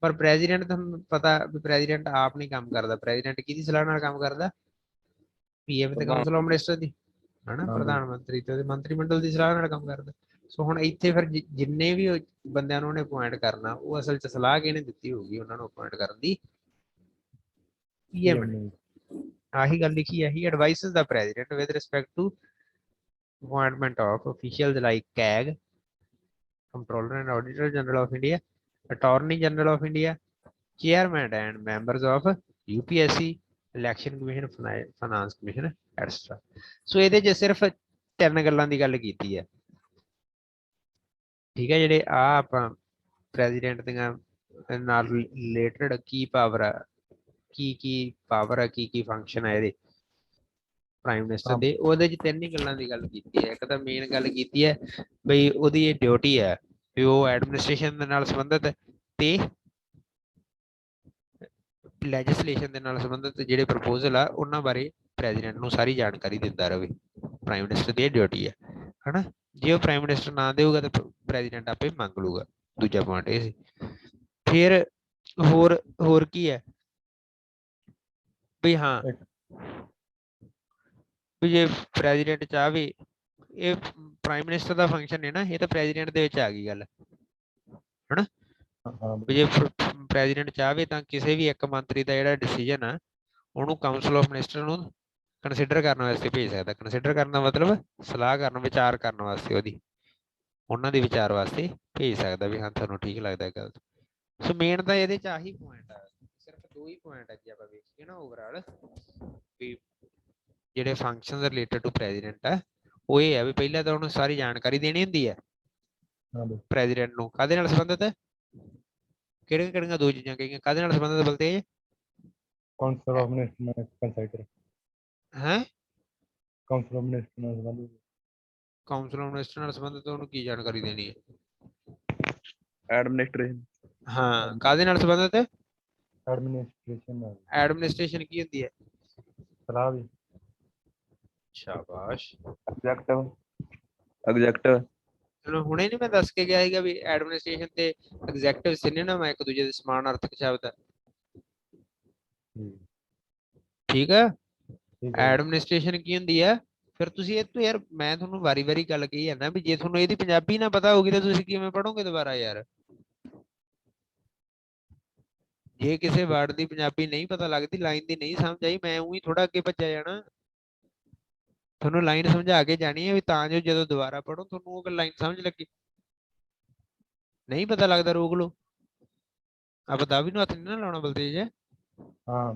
ਪਰ ਪ੍ਰੈਜ਼ੀਡੈਂਟ ਤੁਹਾਨੂੰ ਪਤਾ ਵੀ ਪ੍ਰੈਜ਼ੀਡੈਂਟ ਆਪ ਨਹੀਂ ਕੰਮ ਕਰਦਾ, ਪ੍ਰੈਜ਼ੀਡੈਂਟ ਕਿਹਦੀ ਸਲਾਹ ਨਾਲ ਕੰਮ ਕਰਦਾ, ਪੀਐਮ ਤੇ ਕਾਉਂਸਲ ਆਫ ਮਿਨਿਸਟਰ ਦੀ, ਹਨਾ ਹਾਂ ਬਈ ਪ੍ਰਧਾਨ ਮੰਤਰੀ ਤੇ ਉਹਦੇ ਮੰਤਰੀ ਮੰਡਲ ਦੀ ਸਲਾਹ ਨਾਲ ਕੰਮ ਕਰਦਾ। ਸੋ ਹੁਣ ਇੱਥੇ ਫਿਰ ਜਿੰਨੇ ਵੀ ਬੰਦਿਆਂ ਨੂੰ ਉਹਨੇ ਅਪੁਆਇੰਟ ਕਰਨਾ ਉਹ ਅਸਲ 'ਚ ਸਲਾਹ ਕਿਹਨੇ ਦਿੱਤੀ ਹੋਊਗੀ ਉਹਨਾਂ ਨੂੰ ਅਪੁਆਇੰਟ ਕਰਨ ਦੀ, ਪੀਐਮ ਨੇ। ਆਹੀ ਗੱਲ ਲਿਖੀ ਹੈ, ਹੀ advises the president with respect to appointment of officials like CAG, Comptroller and Auditor General of India, Attorney General of India, Chairman and members of UPSC, Election Commission, Finance Commission, etc. ਸੋ ਇਹਦੇ 'ਚ ਸਿਰਫ 3 ਗੱਲਾਂ ਦੀ ਗੱਲ ਕੀਤੀ ਹੈ। ਠੀਕ ਹੈ, ਜਿਹੜੇ ਆ ਆਪਾਂ ਪ੍ਰੈਜ਼ੀਡੈਂਟ ਦੀਆਂ ਨਾਲ ਰਿਲੇਟਡ ਕੀ ਪਾਵਰ ਆ, ਕੀ ਪਾਵਰ ਆ, ਕੀ ਫੰਕਸ਼ਨ ਆ ਇਹਦੇ ਪ੍ਰਾਈਮ ਮਿਨਿਸਟਰ ਦੇ, ਉਹਦੇ 'ਚ 3 ਹੀ ਗੱਲਾਂ ਦੀ ਗੱਲ ਕੀਤੀ ਹੈ। ਇੱਕ ਤਾਂ ਮੇਨ ਗੱਲ ਕੀਤੀ ਹੈ ਬਈ ਉਹਦੀ ਇਹ ਡਿਊਟੀ ਹੈ ਵੀ ਉਹ ਐਡਮਿਨਿਸਟ੍ਰੇਸ਼ਨ ਦੇ ਨਾਲ ਸੰਬੰਧਿਤ ਤੇ ਲੈਜਿਸਲੇਸ਼ਨ ਦੇ ਨਾਲ ਸੰਬੰਧਿਤ ਜਿਹੜੇ ਪ੍ਰਪੋਜ਼ਲ ਆ ਉਹਨਾਂ ਬਾਰੇ ਪ੍ਰੈਜ਼ੀਡੈਂਟ ਨੂੰ ਸਾਰੀ ਜਾਣਕਾਰੀ ਦਿੰਦਾ ਰਹੇ। ਪ੍ਰਾਈਮ ਮਿਨਿਸਟਰ ਦੀ ਇਹ ਡਿਊਟੀ ਹੈ, ਹਨਾ। ਜੇ ਉਹ ਪ੍ਰਾਈਮ ਮਿਨਿਸਟਰ ਨਾ ਦੇਊਗਾ ਤਾਂ ਪ੍ਰੈਜ਼ੀਡੈਂਟ ਆਪੇ ਮੰਗ ਲੂਗਾ। ਦੂਜਾ ਪੁਆਇੰਟ ਇਹ ਸੀ। ਫਿਰ ਹੋਰ ਕੀ ਹੈ ਵੀ ਹਾਂ ਵੀ ਜੇ ਪ੍ਰੈਜ਼ੀਡੈਂਟ ਚਾਹਵੇ, ਇਹ ਪ੍ਰਾਈਮ ਮਿਨਿਸਟਰ ਦਾ ਫੰਕਸ਼ਨ ਹੈ ਨਾ, ਇਹ ਤਾਂ ਪ੍ਰੈਜ਼ੀਡੈਂਟ ਦੇ ਵਿੱਚ ਆ ਗਈ ਗੱਲ, ਹਨਾ। ਵੀ ਜੇ ਪ੍ਰੈਜ਼ੀਡੈਂਟ ਚਾਹਵੇ ਤਾਂ ਕਿਸੇ ਵੀ ਇੱਕ ਮੰਤਰੀ ਦਾ ਜਿਹੜਾ ਡਿਸੀਜਨ ਆ ਉਹਨੂੰ ਕਾਉਂਸਲ ਆਫ ਮਿਨਿਸਟਰ ਨੂੰ ਕੰਸੀਡਰ ਕਰਨ ਵਾਸਤੇ ਭੇਜ ਸਕਦਾ। ਕੰਸੀਡਰ ਕਰਨ ਦਾ ਮਤਲਬ ਸਲਾਹ ਕਰਨ, ਵਿਚਾਰ ਕਰਨ ਵਾਸਤੇ ਉਹਦੀ, ਉਹਨਾਂ ਦੇ ਵਿਚਾਰ ਵਾਸਤੇ ਭੇਜ ਸਕਦਾ ਵੀ ਹਾਂ ਤੁਹਾਨੂੰ ਠੀਕ ਲੱਗਦਾ ਗੱਲ। ਸੋ ਮੇਨ ਤਾਂ ਇਹਦੇ 'ਚ ਆਹੀ ਪੁਆਇੰਟ ਆ, ਸਿਰਫ 2 ਹੀ ਪੁਆਇੰਟ ਆ ਜੇ ਆਪਾਂ ਵੇਖੀਏ ਨਾ ਓਵਰਆਲ ਵੀ ਜਿਹੜੇ ਫੰਕਸ਼ਨ ਰਿਲੇਟਡ ਟੂ ਪ੍ਰੈਜ਼ੀਡੈਂਟ ਆ ਉਹ ਇਹ ਹੈ ਵੀ ਪਹਿਲਾਂ ਤਾਂ ਉਹਨੂੰ ਸਾਰੀ ਜਾਣਕਾਰੀ ਦੇਣੀ ਹੁੰਦੀ ਹੈ ਪ੍ਰੈਜ਼ੀਡੈਂਟ ਨੂੰ, ਕਾਹਦੇ ਨਾਲ ਸੰਬੰਧਿਤ ਹੈ, ਕਿਹੜੀਆਂ ਕਿਹੜੀਆਂ 2 ਚੀਜ਼ਾਂ ਕਹੀਆਂ ਕਾਹਦੇ ਨਾਲ ਸੰਬੰਧਿਤ ਬਲਤੇਜ, ਕਾਉਂਸਲ ਆਫ ਮਿਨਿਸਟਰ ਨਾਲ ਕੰਸਲਟ ਹੈ ਕਾਉਂਸਲ ਆਫ ਮਿਨਿਸਟਰ ਨਾਲ ਸੰਬੰਧਿਤ, ਕਾਉਂਸਲ ਆਫ ਮਿਨਿਸਟਰ ਨਾਲ ਸੰਬੰਧਿਤ ਉਹਨੂੰ ਕੀ ਜਾਣਕਾਰੀ ਦੇਣੀ ਹੈ, ਐਡਮਿਨਿਸਟ੍ਰੇਸ਼ਨ। ਹਾਂ ਕਾਹਦੇ ਨਾਲ ਸੰਬੰਧਿਤ ਹੈ, ਐਡਮਿਨਿਸਟ੍ਰੇਸ਼ਨ ਨਾਲ। ਐਡਮਿਨਿਸਟ੍ਰੇਸ਼ਨ ਕੀ ਹੁੰਦੀ ਹੈ, ਸਲਾਹ ਵੀ। ਸ਼ਾਬਾਸ਼। ਐਗਜ਼ੈਕਟਿਵ ਚਲੋ ਹੁਣੇ ਨੀ ਮੈਂ ਦੱਸ ਕੇ ਗਿਆ ਸੀਗਾ ਵੀ ਐਡਮਿਨਿਸਟ੍ਰੇਸ਼ਨ ਤੇ ਐਗਜ਼ੈਕਟਿਵ ਸਿਨੋਨਿਮ ਹੈ, ਇੱਕ ਦੂਜੇ ਦੇ ਸਮਾਨਾਰਥਕ ਸ਼ਬਦ ਹੈ। ਠੀਕ ਹੈ, ਐਡਮਿਨਿਸਟ੍ਰੇਸ਼ਨ ਕੀ ਹੁੰਦੀ ਹੈ। ਫਿਰ ਤੁਸੀਂ ਇਹ ਤੋਂ ਯਾਰ ਮੈਂ ਤੁਹਾਨੂੰ ਵਾਰੀ ਗੱਲ ਕਹੀ ਹੈ ਨਾ ਵੀ ਜੇ ਤੁਹਾਨੂੰ ਇਹਦੀ ਪੰਜਾਬੀ ਨਾ ਪਤਾ ਹੋਊਗੀ ਤਾਂ ਤੁਸੀਂ ਕਿਵੇਂ ਪੜੋਗੇ ਦੁਬਾਰਾ ਯਾਰ। ਜੇ ਕਿਸੇ ਵਰਡ ਦੀ ਪੰਜਾਬੀ ਨਹੀਂ ਪਤਾ ਲੱਗਦੀ, ਲਾਈਨ ਦੀ ਨਹੀਂ ਸਮਝ ਆਈ, ਮੈਂ ਉਹੀ ਥੋੜਾ ਅੱਗੇ ਭੱਜਿਆ ਜਾਣਾ। ਤੁਹਾਨੂੰ ਲਾਈਨ ਸਮਝਾ ਕੇ ਜਾਣੀ ਹੈ ਵੀ ਤਾਂ ਜੋ ਜਦੋਂ ਦੁਬਾਰਾ ਪੜੋ ਤੁਹਾਨੂੰ ਉਹ ਲਾਈਨ ਸਮਝ ਲੱਗੇ। ਨਹੀਂ ਪਤਾ ਲੱਗਦਾ ਰੋਕ ਲਓ, ਆਪਾਂ ਦਾ ਵੀ ਨੂੰ ਹੱਥ ਨਹੀਂ ਨਾ ਲਾਉਣਾ ਬਲਤੇਜ ਹੈ। ਹਾਂ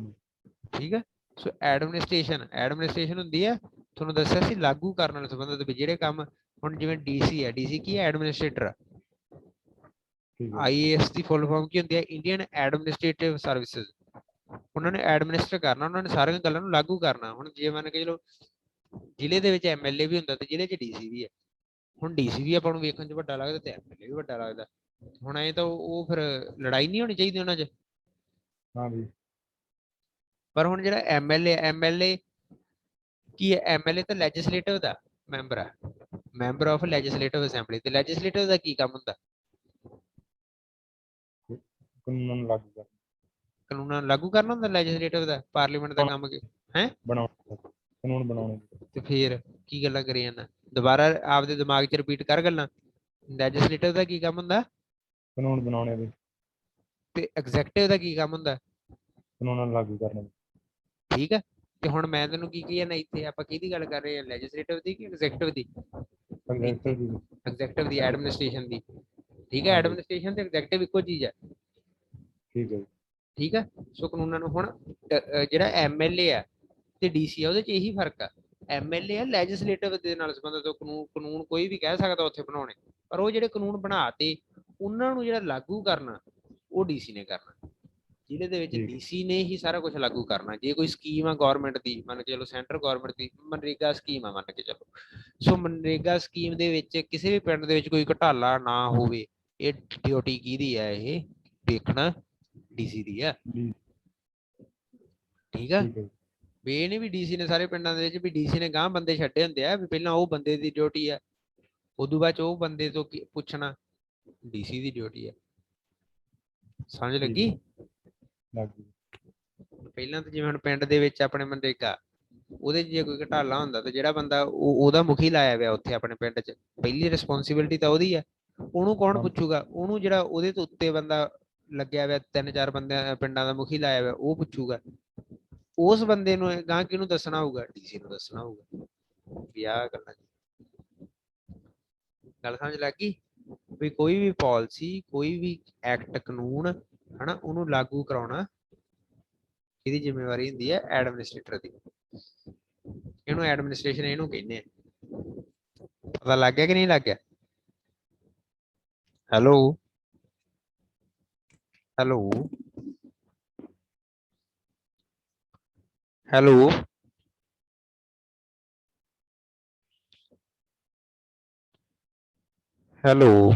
ਠੀਕ ਹੈ। ਸੋ ਐਡਮਿਨਿਸਟ੍ਰੇਸ਼ਨ ਹੁੰਦੀ ਹੈ, ਤੁਹਾਨੂੰ ਦੱਸਿਆ ਸੀ ਲਾਗੂ ਕਰਨ ਨਾਲ ਸੰਬੰਧਿਤ ਵੀ ਜਿਹੜੇ ਕੰਮ, ਹੁਣ ਜਿਵੇਂ ਡੀਸੀ ਹੈ, ਡੀਸੀ ਕੀ ਹੈ, ਐਡਮਿਨਿਸਟ੍ਰੇਟਰ। ਠੀਕ ਹੈ ਆਈਏਐਸ ਦੀ ਫੁੱਲ ਫਾਰਮ ਕੀ ਹੁੰਦੀ ਹੈ, ਇੰਡੀਅਨ ਐਡਮਿਨਿਸਟ੍ਰੇਟਿਵ ਸਰਵਿਸਿਜ਼। ਉਹਨਾਂ ਨੇ ਐਡਮਿਨਿਸਟਰ ਕਰਨਾ, ਉਹਨਾਂ ਨੇ ਸਾਰੀਆਂ ਗੱਲਾਂ ਨੂੰ ਲਾਗੂ ਕਰਨਾ। ਹੁਣ ਜੇ ਮੰਨ ਕੇ ਚਲੋ ਜ਼ਿਲ੍ਹੇ ਦੇ ਵਿੱਚ ਐਮਐਲਏ ਵੀ ਹੁੰਦਾ ਤੇ ਜ਼ਿਲ੍ਹੇ 'ਚ ਡੀਸੀ ਵੀ ਹੈ। ਹੁਣ ਡੀਸੀ ਵੀ ਆਪਾਂ ਨੂੰ ਵੇਖਣ 'ਚ ਵੱਡਾ ਲੱਗਦਾ ਤੇ ਐਮਐਲਏ ਵੀ ਵੱਡਾ ਲੱਗਦਾ। ਹੁਣ ਐ ਤਾਂ ਉਹ ਫਿਰ ਲੜਾਈ ਨਹੀਂ ਹੋਣੀ ਚਾਹੀਦੀ ਉਹਨਾਂ 'ਚ। ਹਾਂ ਵੀ ਪਰ ਹੁਣ ਜਿਹੜਾ ਐਮਐਲਏ ਕੀ ਹੈ, ਐਮਐਲਏ ਤਾਂ ਲੈਜਿਸਲੇਟਿਵ ਦਾ ਮੈਂਬਰ ਹੈ, ਮੈਂਬਰ ਆਫ ਲੈਜਿਸਲੇਟਿਵ ਅਸੈਂਬਲੀ। ਤੇ ਲੈਜਿਸਲੇਟਿਵ ਦਾ ਕੀ ਕੰਮ ਹੁੰਦਾ? ਕਾਨੂੰਨ ਨੂੰ ਲਾਗੂ ਕਰ ਕਾਨੂੰਨਾਂ ਨੂੰ ਲਾਗੂ ਕਰਨਾ ਹੁੰਦਾ ਲੈਜਿਸਲੇਟਿਵ ਦਾ। ਪਾਰਲੀਮੈਂਟ ਦਾ ਕੰਮ ਕੀ ਹੈ? ਬਣਾਉਣਾ, ਕਾਨੂੰਨ ਬਣਾਉਣੇ। ਤੇ ਫਿਰ ਕੀ ਗੱਲਾਂ ਕਰੀ ਜਾਂਦਾ? ਦੁਬਾਰਾ ਆਪਦੇ ਦਿਮਾਗ 'ਚ ਰਿਪੀਟ ਕਰ ਗੱਲਾਂ। ਲੈਜਿਸਲੇਟਿਵ ਦਾ ਕੀ ਕੰਮ ਹੁੰਦਾ? ਕਾਨੂੰਨ ਬਣਾਉਣੇ ਦੇ, ਤੇ ਐਗਜ਼ੈਕਟਿਵ ਦਾ ਕੀ ਕੰਮ ਹੁੰਦਾ? ਕਾਨੂੰਨਾਂ ਨੂੰ ਲਾਗੂ ਕਰਨੇ ਦੇ। ਠੀਕ ਹੈ। ਤੇ ਹੁਣ ਮੈਂ ਤੈਨੂੰ ਕੀ ਕਹੀ ਜਾਂਦਾ, ਇੱਥੇ ਆਪਾਂ ਕਿਹਦੀ ਗੱਲ ਕਰ ਰਹੇ ਹਾਂ, ਲੈਜਿਸਲੇਟਿਵ ਦੀ ਕਿ ਐਗਜ਼ੈਕਟਿਵ ਦੀ? ਐਗਜ਼ੈਕਟਿਵ ਦੀ। ਐਗਜ਼ੈਕਟਿਵ ਦੀ, ਐਡਮਿਨਿਸਟ੍ਰੇਸ਼ਨ ਦੀ। ਠੀਕ ਹੈ। ਹਾਂਜੀ ਐਡਮਿਨਿਸਟ੍ਰੇਸ਼ਨ ਤੇ ਐਗਜ਼ੈਕਟਿਵ ਇੱਕੋ ਚੀਜ਼ ਹੈ। ਠੀਕ ਹੈ ਜੀ। ਠੀਕ ਹੈ। ਸੋ ਕਾਨੂੰਨਾਂ ਨੂੰ ਹੁਣ ਜਿਹੜਾ ਐਮਐਲਏ ਆ ਤੇ ਡੀਸੀ ਆ ਉਹਦੇ 'ਚ ਇਹੀ ਫਰਕ ਆ। ਐਮਐਲਏ ਆ ਲੈਜਿਸਲੇਟਿਵ ਦੇ ਨਾਲ ਸੰਬੰਧਿਤ ਕਾਨੂੰਨ ਕੋਈ ਵੀ ਕਹਿ ਸਕਦਾ ਉੱਥੇ ਬਣਾਉਣੇ, ਪਰ ਉਹ ਜਿਹੜੇ ਕਾਨੂੰਨ ਬਣਾ ਤੇ ਉਹਨਾਂ ਨੂੰ ਜਿਹੜਾ ਲਾਗੂ ਕਰਨਾ ਉਹ ਡੀਸੀ ਨੇ ਕਰਨਾ। ਜ਼ਿਲ੍ਹੇ ਦੇ ਵਿੱਚ ਠੀਕ। ਡੀਸੀ ਨੇ ਹੀ ਸਾਰਾ ਕੁਝ ਲਾਗੂ ਕਰਨਾ। ਜੇ ਕੋਈ ਸਕੀਮ ਆ ਗਵਰਨਮੈਂਟ ਦੀ, ਮੰਨ ਕੇ ਚਲੋ ਸੈਂਟਰ ਗਵਰਨਮੈਂਟ ਦੀ ਮਨਰੇਗਾ ਸਕੀਮ ਆ ਮੰਨ ਕੇ ਚਲੋ, ਸੋ ਮਨਰੇਗਾ ਸਕੀਮ ਦੇ ਵਿੱਚ ਕਿਸੇ ਵੀ ਪਿੰਡ ਦੇ ਵਿੱਚ ਕੋਈ ਘੁਟਾਲਾ ਨਾ ਹੋਵੇ, ਇਹ ਡਿਊਟੀ ਕਿਹਦੀ ਹੈ? ਇਹ ਦੇਖਣਾ ਡੀਸੀ ਦੀ ਆ। ਜੀ ਠੀਕ ਆ। ਠੀਕ ਹੈ ਜੀ। ਵੀ ਇਹ ਨਹੀਂ ਵੀ ਡੀਸੀ ਨੇ ਸਾਰੇ ਪਿੰਡਾਂ ਦੇ ਵਿੱਚ ਵੀ ਡੀਸੀ ਨੇ ਗਾਂਹ ਬੰਦੇ ਛੱਡੇ ਹੁੰਦੇ ਆ ਵੀ ਪਹਿਲਾਂ ਉਹ ਬੰਦੇ ਦੀ ਡਿਊਟੀ ਆ, ਉਦੋਂ ਬਾਅਦ ਚ ਉਹ ਬੰਦੇ ਤੋਂ ਪੁੱਛਣਾ ਡੀਸੀ ਦੀ ਡਿਊਟੀ ਆ। ਸਮਝ ਠੀਕ ਲੱਗੀ? ਲਾਗੂ। ਪਹਿਲਾਂ ਤਾਂ ਜਿਵੇਂ ਹੁਣ ਪਿੰਡ ਦੇ ਵਿੱਚ ਆਪਣੇ ਮਨਰੇਗਾ, ਉਹਦੇ 'ਚ ਜੇ ਕੋਈ ਘੁਟਾਲਾ ਹੁੰਦਾ ਤਾਂ ਜਿਹੜਾ ਬੰਦਾ ਉਹਦਾ ਮੁਖੀ ਲਾਇਆ ਹੋਇਆ ਉੱਥੇ ਆਪਣੇ ਪਿੰਡ 'ਚ, ਪਹਿਲੀ ਰਿਸਪੌਂਸਿਬਿਲਟੀ ਤਾਂ ਉਹਦੀ ਆ। ਉਹਨੂੰ ਕੌਣ ਹਾਂ ਪੁੱਛੂਗਾ? ਉਹਨੂੰ ਜਿਹੜਾ ਉਹਦੇ ਤੋਂ ਉੱਤੇ ਬੰਦਾ ਲੱਗਿਆ ਹੋਇਆ, 3-4 ਬੰਦਿਆਂ ਪਿੰਡਾਂ ਦਾ ਮੁਖੀ ਲਾਇਆ ਹੋਇਆ, ਉਹ ਪੁੱਛੂਗਾ। ਉਸ ਬੰਦੇ ਨੂੰ ਗਾਂਹ ਕਿਹਨੂੰ ਦੱਸਣਾ ਹੋਊਗਾ? ਡੀਸੀ ਨੂੰ ਦੱਸਣਾ ਹੋਊਗਾ ਵੀ ਆਹ ਗੱਲਾਂ। ਗੱਲ ਸਮਝ ਲੱਗ ਗਈ? ਵੀ ਕੋਈ ਵੀ ਪਾਲਿਸੀ, ਕੋਈ ਵੀ ਐਕਟ, ਕਾਨੂੰਨ ਹਨਾ, ਉਹਨੂੰ ਲਾਗੂ ਕਰਾਉਣਾ ਇਹਦੀ ਜ਼ਿੰਮੇਵਾਰੀ ਹੁੰਦੀ ਹੈ ਐਡਮਿਨਿਸਟ੍ਰੇਟਰ ਦੀ। ਇਹਨੂੰ ਐਡਮਿਨਿਸਟ੍ਰੇਸ਼ਨ ਇਹਨੂੰ ਕਹਿੰਦੇ ਆ। ਪਤਾ ਲੱਗ ਗਿਆ ਕਿ ਨਹੀਂ ਲੱਗ ਗਿਆ? Hello hello hello hello